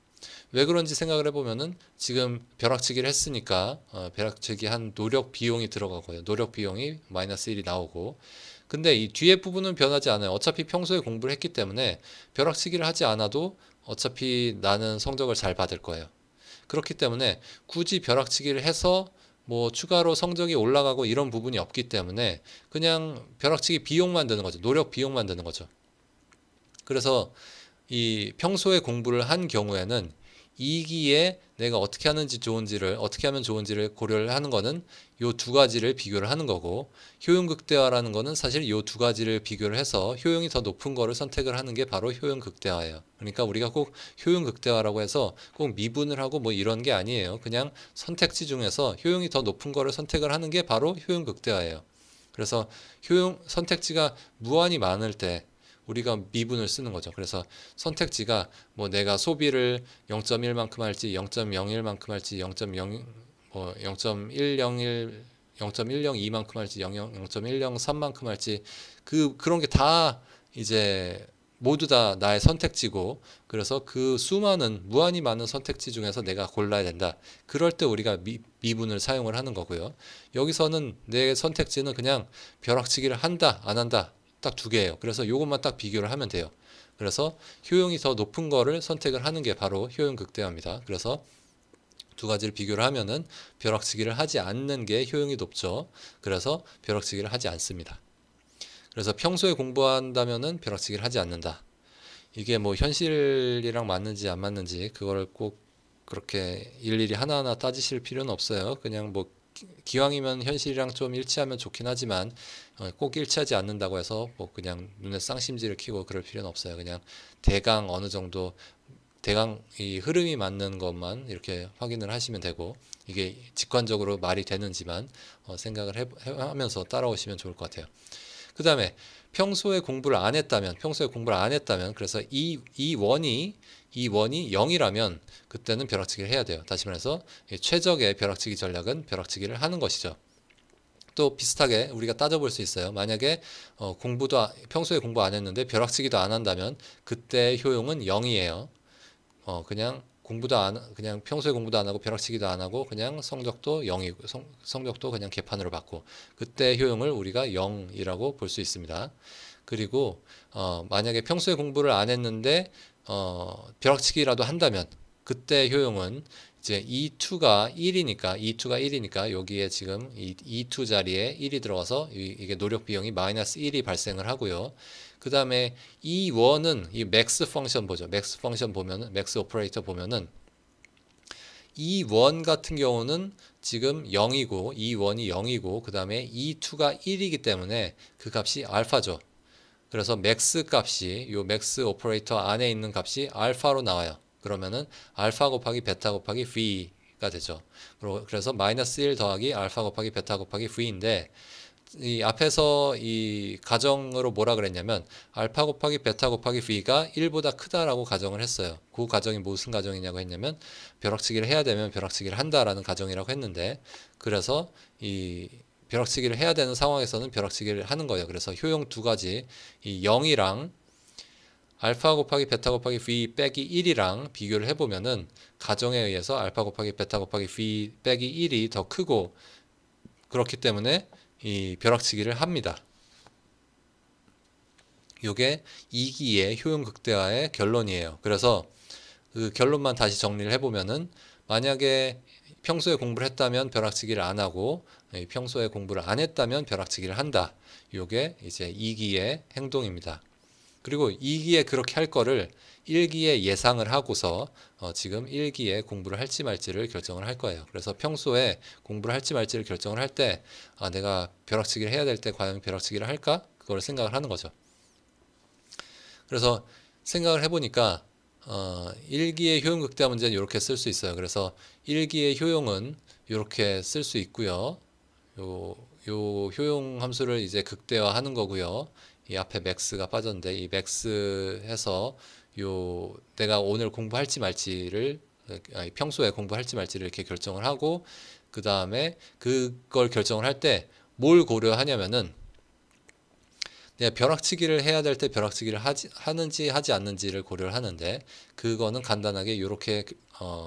A: 왜 그런지 생각을 해보면은 지금 벼락치기를 했으니까 벼락치기 한 노력 비용이 들어가고요. 노력 비용이 마이너스 1이 나오고, 근데 이 뒤에 부분은 변하지 않아요. 어차피 평소에 공부를 했기 때문에 벼락치기를 하지 않아도 어차피 나는 성적을 잘 받을 거예요. 그렇기 때문에 굳이 벼락치기를 해서 뭐 추가로 성적이 올라가고 이런 부분이 없기 때문에 그냥 벼락치기 비용만 드는 거죠. 노력 비용만 드는 거죠. 그래서 이 평소에 공부를 한 경우에는 2기에 내가 어떻게 하면 좋은지를 고려를 하는 거는 요 두 가지를 비교를 하는 거고, 효용 극대화라는 거는 사실 요 두 가지를 비교를 해서 효용이 더 높은 거를 선택을 하는 게 바로 효용 극대화예요. 그러니까 우리가 꼭 효용 극대화라고 해서 꼭 미분을 하고 뭐 이런 게 아니에요. 그냥 선택지 중에서 효용이 더 높은 거를 선택을 하는 게 바로 효용 극대화예요. 그래서 효용 선택지가 무한히 많을 때 우리가 미분을 쓰는 거죠. 그래서 선택지가 뭐 내가 소비를 0.1만큼 할지 0.01만큼 할지 0.102만큼 할지 0.103만큼 할지 그런 게 다 이제 모두 다 나의 선택지고, 그래서 그 수많은 무한히 많은 선택지 중에서 내가 골라야 된다. 그럴 때 우리가 미분을 사용을 하는 거고요. 여기서는 내 선택지는 그냥 벼락치기를 한다 안 한다 딱 두 개예요. 그래서 요것만 딱 비교를 하면 돼요. 그래서 효용이 더 높은 거를 선택을 하는 게 바로 효용 극대화입니다. 그래서 두 가지를 비교를 하면은 벼락치기를 하지 않는 게 효용이 높죠. 그래서 벼락치기를 하지 않습니다. 그래서 평소에 공부한다면은 벼락치기를 하지 않는다. 이게 뭐 현실이랑 맞는지 안 맞는지 그걸 꼭 그렇게 일일이 하나하나 따지실 필요는 없어요. 그냥 뭐 기왕이면 현실이랑 좀 일치하면 좋긴 하지만 꼭 일치하지 않는다고 해서 뭐 그냥 눈에 쌍심지를 켜고 그럴 필요는 없어요. 그냥 대강 어느 정도 대강 이 흐름이 맞는 것만 이렇게 확인을 하시면 되고, 이게 직관적으로 말이 되는지만 생각을 하면서 따라오시면 좋을 것 같아요. 그 다음에 평소에 공부를 안 했다면 그래서 이 원이 0이라면 그때는 벼락치기를 해야 돼요. 다시 말해서 최적의 벼락치기 전략은 벼락치기를 하는 것이죠. 또 비슷하게 우리가 따져볼 수 있어요. 만약에 평소에 공부 안 했는데 벼락치기도 안 한다면 그때 효용은 0이에요. 그냥 평소에 공부도 안 하고 벼락치기도 안 하고 그냥 성적도 0이고 성적도 그냥 개판으로 받고, 그때 효용을 우리가 0이라고 볼 수 있습니다. 그리고 만약에 평소에 공부를 안 했는데 벼락치기라도 한다면 그때 효용은 이제 E2가 1이니까 여기에 지금 이 E2 자리에 1이 들어가서 이게 노력 비용이 마이너스 1이 발생을 하고요. 그 다음에 E1은 이 맥스 펑션 보죠. 맥스 펑션 보면은, 맥스 오퍼레이터 보면은 E1 같은 경우는 지금 0이고 E1이 0이고 그 다음에 E2가 1이기 때문에 그 값이 알파죠. 그래서 맥스 값이 요 맥스 오퍼레이터 안에 있는 값이 알파로 나와요. 그러면은 알파 곱하기 베타 곱하기 V가 되죠. 그래서 마이너스 1 더하기 알파 곱하기 베타 곱하기 V인데, 이 앞에서 이 가정으로 뭐라 그랬냐면 알파 곱하기 베타 곱하기 V가 1보다 크다라고 가정을 했어요. 그 가정이 무슨 가정이냐고 했냐면 벼락치기를 해야 되면 벼락치기를 한다라는 가정이라고 했는데, 그래서 이 벼락치기를 해야 되는 상황에서는 벼락치기를 하는 거예요. 그래서 효용 두 가지, 이 0이랑 알파 곱하기 베타 곱하기 V 빼기 1이랑 비교를 해보면은 가정에 의해서 알파 곱하기 베타 곱하기 V 빼기 1이 더 크고, 그렇기 때문에 이 벼락치기를 합니다. 이게 2기의 효용 극대화의 결론이에요. 그래서 그 결론만 다시 정리를 해보면은, 만약에 평소에 공부를 했다면 벼락치기를 안 하고 평소에 공부를 안 했다면 벼락치기를 한다. 이게 이제 2기의 행동입니다. 그리고 2기에 그렇게 할 거를 1기에 예상을 하고서 지금 1기에 공부를 할지 말지를 결정을 할 거예요. 그래서 평소에 공부를 할지 말지를 결정을 할 때 내가 벼락치기를 해야 될 때 과연 벼락치기를 할까? 그걸 생각을 하는 거죠. 그래서 생각을 해보니까 1기의 효용 극대화 문제는 이렇게 쓸 수 있어요. 그래서 1기의 효용은 이렇게 쓸 수 있고요. 요 효용 함수를 이제 극대화하는 거고요. 이 앞에 max가 빠졌는데 이 max 해서 요 내가 오늘 공부할지 말지를 평소에 공부할지 말지를 이렇게 결정을 하고 그 다음에 그걸 결정을 할 때 뭘 고려하냐면은 내가 벼락치기를 해야 될 때 벼락치기를 하는지 하지 않는지를 고려를 하는데 그거는 간단하게 이렇게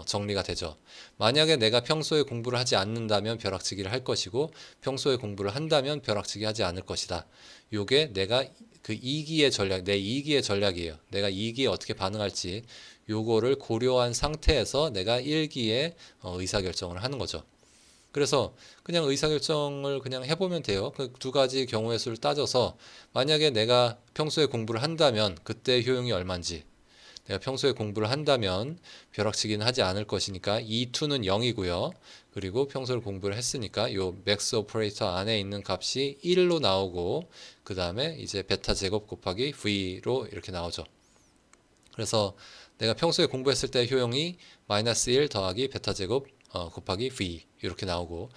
A: 정리가 되죠. 만약에 내가 평소에 공부를 하지 않는다면 벼락치기를 할 것이고 평소에 공부를 한다면 벼락치기 하지 않을 것이다. 요게 내가 그 2기의 전략, 내 2기의 전략이에요. 내가 2기에 어떻게 반응할지 요거를 고려한 상태에서 내가 1기에 의사결정을 하는 거죠. 그래서 그냥 의사결정을 그냥 해보면 돼요. 그 두 가지 경우의 수를 따져서 만약에 내가 평소에 공부를 한다면 그때 효용이 얼마인지, 내가 평소에 공부를 한다면 벼락치기는 하지 않을 것이니까 E2는 0이고요. 그리고 평소에 공부를 했으니까 요 맥스 오퍼레이터 안에 있는 값이 1로 나오고 그 다음에 이제 베타 제곱 곱하기 V로 이렇게 나오죠. 그래서 내가 평소에 공부했을 때 효용이 마이너스 1 더하기 베타 제곱 곱하기 V 이렇게 나오고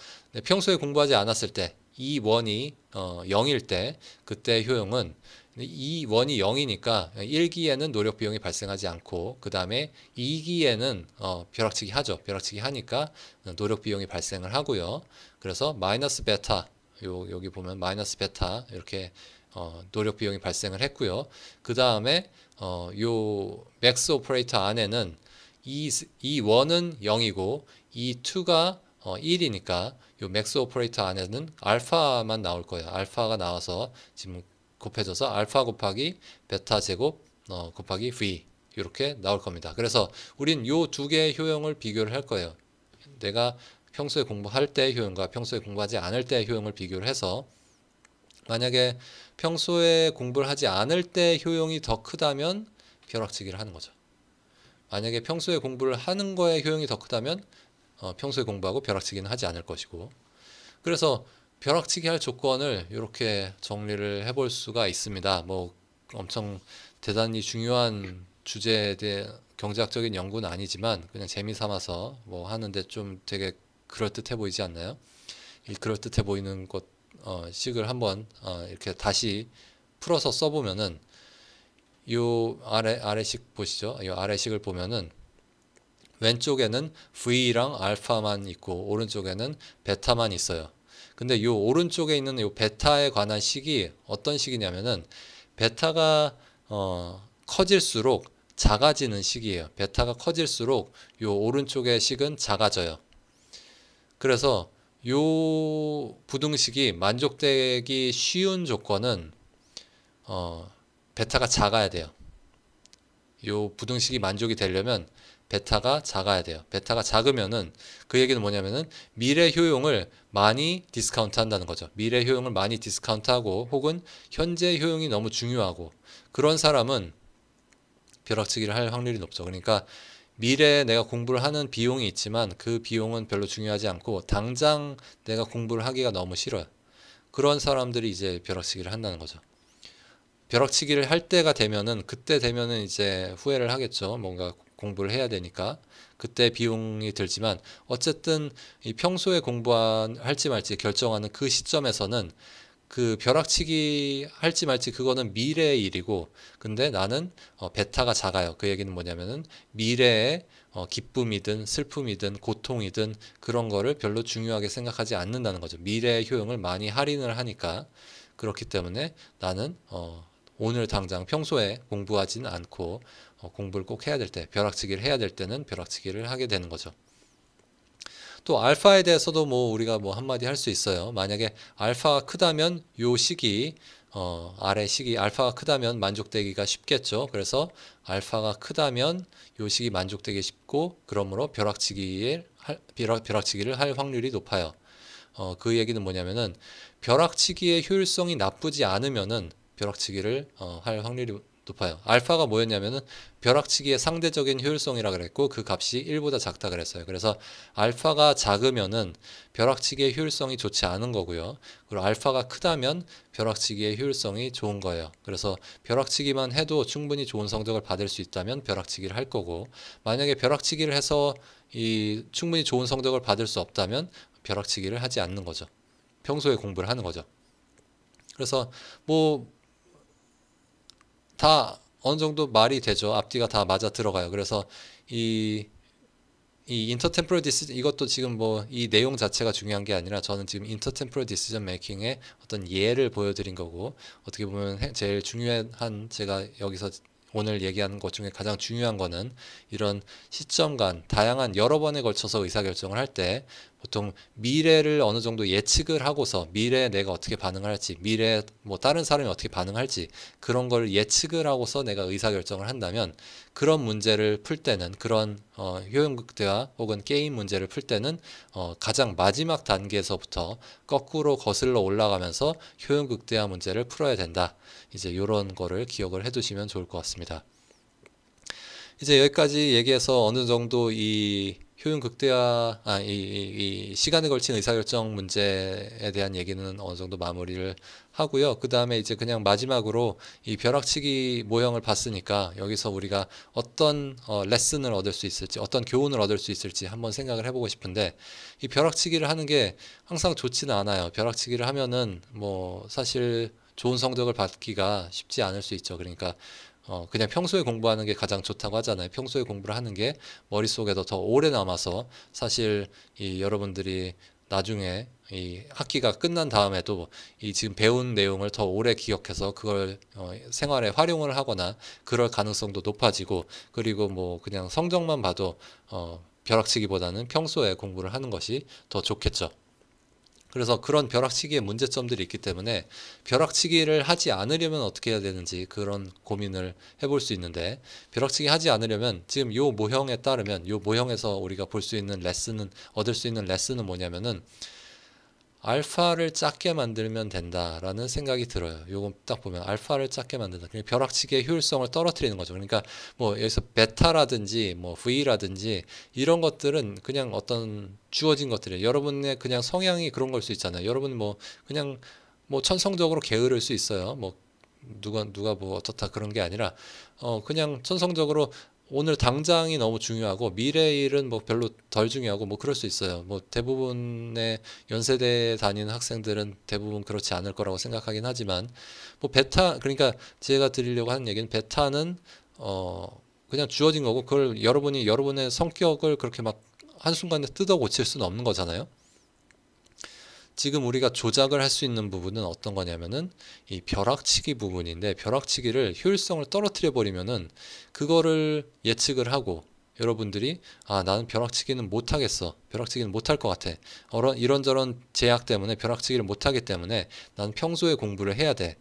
A: 평소에 공부하지 않았을 때 이 원이 0일 때 그때 효용은 이 원이 0이니까 1기에는 노력 비용이 발생하지 않고 그 다음에 2기에는 벼락치기 하죠. 벼락치기 하니까 노력 비용이 발생을 하고요. 그래서 마이너스 베타 여기 보면 마이너스 베타 이렇게 노력 비용이 발생을 했고요. 그 다음에 요 맥스 오퍼레이터 안에는 이 원은 0이고 이 2가 1이니까 요 맥스 오퍼레이터 안에는 알파만 나올 거예요. 알파가 나와서 지금 곱해져서 알파 곱하기 베타 제곱 곱하기 V 이렇게 나올 겁니다. 그래서 우린 요 두 개의 효용을 비교를 할 거예요. 내가 평소에 공부할 때의 효용과 평소에 공부하지 않을 때의 효용을 비교를 해서 만약에 평소에 공부를 하지 않을 때 효용이 더 크다면 벼락치기를 하는 거죠. 만약에 평소에 공부를 하는 거에 효용이 더 크다면 평소에 공부하고 벼락치기는 하지 않을 것이고 그래서 벼락치기 할 조건을 이렇게 정리를 해볼 수가 있습니다. 뭐 엄청 대단히 중요한 주제에 대해 경제학적인 연구는 아니지만 그냥 재미 삼아서 뭐 하는데 좀 되게 그럴듯해 보이지 않나요? 이 그럴듯해 보이는 것 식을 한번 이렇게 다시 풀어서 써보면은 요 아래식 보시죠. 이 아래식을 보면은 왼쪽에는 V랑 알파만 있고 오른쪽에는 베타만 있어요. 근데 요 오른쪽에 있는 요 베타에 관한 식이 어떤 식이냐면은 베타가 커질수록 작아지는 식이에요. 베타가 커질수록 요 오른쪽의 식은 작아져요. 그래서 요 부등식이 만족되기 쉬운 조건은 베타가 작아야 돼요. 요 부등식이 만족이 되려면 베타가 작아야 돼요. 베타가 작으면은 그 얘기는 뭐냐면은 미래 효용을 많이 디스카운트 한다는 거죠. 미래 효용을 많이 디스카운트하고 혹은 현재 효용이 너무 중요하고 그런 사람은 벼락치기를 할 확률이 높죠. 그러니까 미래에 내가 공부를 하는 비용이 있지만 그 비용은 별로 중요하지 않고 당장 내가 공부를 하기가 너무 싫어요. 그런 사람들이 이제 벼락치기를 한다는 거죠. 벼락치기를 할 때가 되면은 그때 되면은 이제 후회를 하겠죠. 뭔가 공부를 해야 되니까 그때 비용이 들지만 어쨌든 이 평소에 공부할지 말지 결정하는 그 시점에서는 그 벼락치기 할지 말지 그거는 미래의 일이고 근데 나는 베타가 작아요. 그 얘기는 뭐냐면은 미래의 기쁨이든 슬픔이든 고통이든 그런 거를 별로 중요하게 생각하지 않는다는 거죠. 미래의 효용을 많이 할인을 하니까 그렇기 때문에 나는 오늘 당장 평소에 공부하지는 않고 공부를 꼭 해야 될 때, 벼락치기를 해야 될 때는 벼락치기를 하게 되는 거죠. 또 알파에 대해서도 뭐 우리가 뭐 한마디 할 수 있어요. 만약에 알파가 크다면 요 식이 아래 식이 알파가 크다면 만족되기가 쉽겠죠. 그래서 알파가 크다면 요 식이 만족되기 쉽고 그러므로 벼락치기를 할 확률이 높아요. 그 얘기는 뭐냐면은 벼락치기의 효율성이 나쁘지 않으면은 벼락치기를 할 확률이 높아요. 알파가 뭐였냐면은 벼락치기의 상대적인 효율성이라 그랬고 그 값이 1보다 작다 그랬어요. 그래서 알파가 작으면은 벼락치기의 효율성이 좋지 않은 거고요. 그리고 알파가 크다면 벼락치기의 효율성이 좋은 거예요. 그래서 벼락치기만 해도 충분히 좋은 성적을 받을 수 있다면 벼락치기를 할 거고, 만약에 벼락치기를 해서 이 충분히 좋은 성적을 받을 수 없다면 벼락치기를 하지 않는 거죠. 평소에 공부를 하는 거죠. 그래서 뭐 다 어느 정도 말이 되죠. 앞뒤가 다 맞아 들어가요. 그래서 이 인터템포럴 디시전, 이것도 지금 뭐 이 내용 자체가 중요한 게 아니라 저는 지금 인터템포럴 디시전 메이킹의 어떤 예를 보여드린 거고, 어떻게 보면 제일 중요한, 제가 여기서 오늘 얘기하는 것 중에 가장 중요한 거는 이런 시점 간 다양한 여러 번에 걸쳐서 의사결정을 할 때 보통 미래를 어느 정도 예측을 하고서 미래에 내가 어떻게 반응을 할지, 미래에 뭐 다른 사람이 어떻게 반응할지 그런 걸 예측을 하고서 내가 의사결정을 한다면, 그런 문제를 풀 때는, 그런 효용극대화 혹은 게임 문제를 풀 때는 가장 마지막 단계에서부터 거꾸로 거슬러 올라가면서 효용극대화 문제를 풀어야 된다. 이제 이런 거를 기억을 해두시면 좋을 것 같습니다. 이제 여기까지 얘기해서 어느 정도 이 효용 극대화, 이 시간에 걸친 의사결정 문제에 대한 얘기는 어느 정도 마무리를 하고요. 그 다음에 이제 그냥 마지막으로 이 벼락치기 모형을 봤으니까 여기서 우리가 어떤 레슨을 얻을 수 있을지, 어떤 교훈을 얻을 수 있을지 한번 생각을 해보고 싶은데, 이 벼락치기를 하는 게 항상 좋지는 않아요. 벼락치기를 하면은 뭐 사실 좋은 성적을 받기가 쉽지 않을 수 있죠. 그러니까 그냥 평소에 공부하는 게 가장 좋다고 하잖아요. 평소에 공부를 하는 게 머릿속에도 더 오래 남아서 사실 이 여러분들이 나중에 이 학기가 끝난 다음에도 이 지금 배운 내용을 더 오래 기억해서 그걸 생활에 활용을 하거나 그럴 가능성도 높아지고, 그리고 뭐 그냥 성적만 봐도 벼락치기보다는 평소에 공부를 하는 것이 더 좋겠죠. 그래서 그런 벼락치기의 문제점들이 있기 때문에 벼락치기를 하지 않으려면 어떻게 해야 되는지 그런 고민을 해볼 수 있는데, 벼락치기 하지 않으려면 지금 요 모형에 따르면, 요 모형에서 우리가 볼 수 있는 레슨은, 얻을 수 있는 레슨은 뭐냐면은 알파를 작게 만들면 된다라는 생각이 들어요. 요거 딱 보면 알파를 작게 만든다. 그러니까 벼락치기의 효율성을 떨어뜨리는 거죠. 그러니까 뭐 여기서 베타라든지 뭐 V라든지 이런 것들은 그냥 어떤 주어진 것들이에요. 여러분의 그냥 성향이 그런 걸 수 있잖아요. 여러분 뭐 그냥 뭐 천성적으로 게으를 수 있어요. 뭐 누가 뭐 어떻다 그런 게 아니라 그냥 천성적으로 오늘 당장이 너무 중요하고 미래 일은 뭐 별로 덜 중요하고 뭐 그럴 수 있어요. 뭐 대부분의 연세대에 다니는 학생들은 대부분 그렇지 않을 거라고 생각하긴 하지만, 뭐 베타, 그러니까 제가 드리려고 하는 얘기는 베타는 그냥 주어진 거고, 그걸 여러분이 여러분의 성격을 그렇게 막 한순간에 뜯어 고칠 수는 없는 거잖아요. 지금 우리가 조작을 할 수 있는 부분은 어떤 거냐면은 이 벼락치기 부분인데, 벼락치기를 효율성을 떨어뜨려 버리면은 그거를 예측을 하고, 여러분들이 나는 벼락치기는 못하겠어, 벼락치기는 못할 것 같아, 이런저런 제약 때문에 벼락치기를 못하기 때문에 나는 평소에 공부를 해야 돼,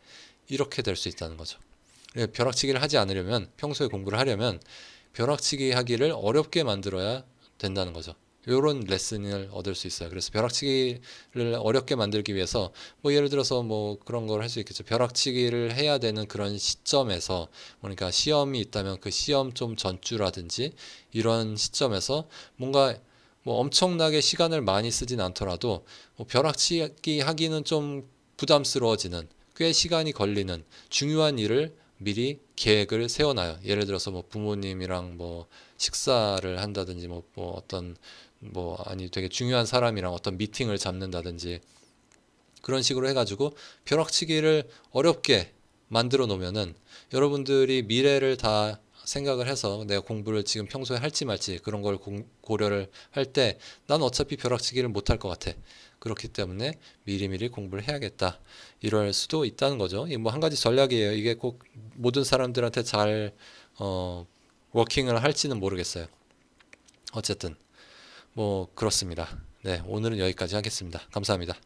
A: 이렇게 될 수 있다는 거죠. 벼락치기를 하지 않으려면, 평소에 공부를 하려면 벼락치기 하기를 어렵게 만들어야 된다는 거죠. 이런 레슨을 얻을 수 있어요. 그래서 벼락치기를 어렵게 만들기 위해서 뭐 예를 들어서 뭐 그런 걸 할 수 있겠죠. 벼락치기를 해야 되는 그런 시점에서, 그러니까 시험이 있다면 그 시험 좀 전주라든지 이런 시점에서 뭔가 뭐 엄청나게 시간을 많이 쓰진 않더라도 뭐 벼락치기 하기는 좀 부담스러워지는, 꽤 시간이 걸리는 중요한 일을 미리 계획을 세워놔요. 예를 들어서 뭐 부모님이랑 뭐 식사를 한다든지, 뭐 어떤 아니 되게 중요한 사람이랑 어떤 미팅을 잡는다든지, 그런 식으로 해가지고 벼락치기를 어렵게 만들어 놓으면은 여러분들이 미래를 다 생각을 해서 내가 공부를 지금 평소에 할지 말지 그런 걸 고려를 할 때, 난 어차피 벼락치기를 못할 것 같아, 그렇기 때문에 미리미리 공부를 해야겠다, 이럴 수도 있다는 거죠. 이 뭐 한 가지 전략이에요. 이게 꼭 모든 사람들한테 잘 워킹을 할지는 모르겠어요. 어쨌든 뭐 그렇습니다. 네, 오늘은 여기까지 하겠습니다. 감사합니다.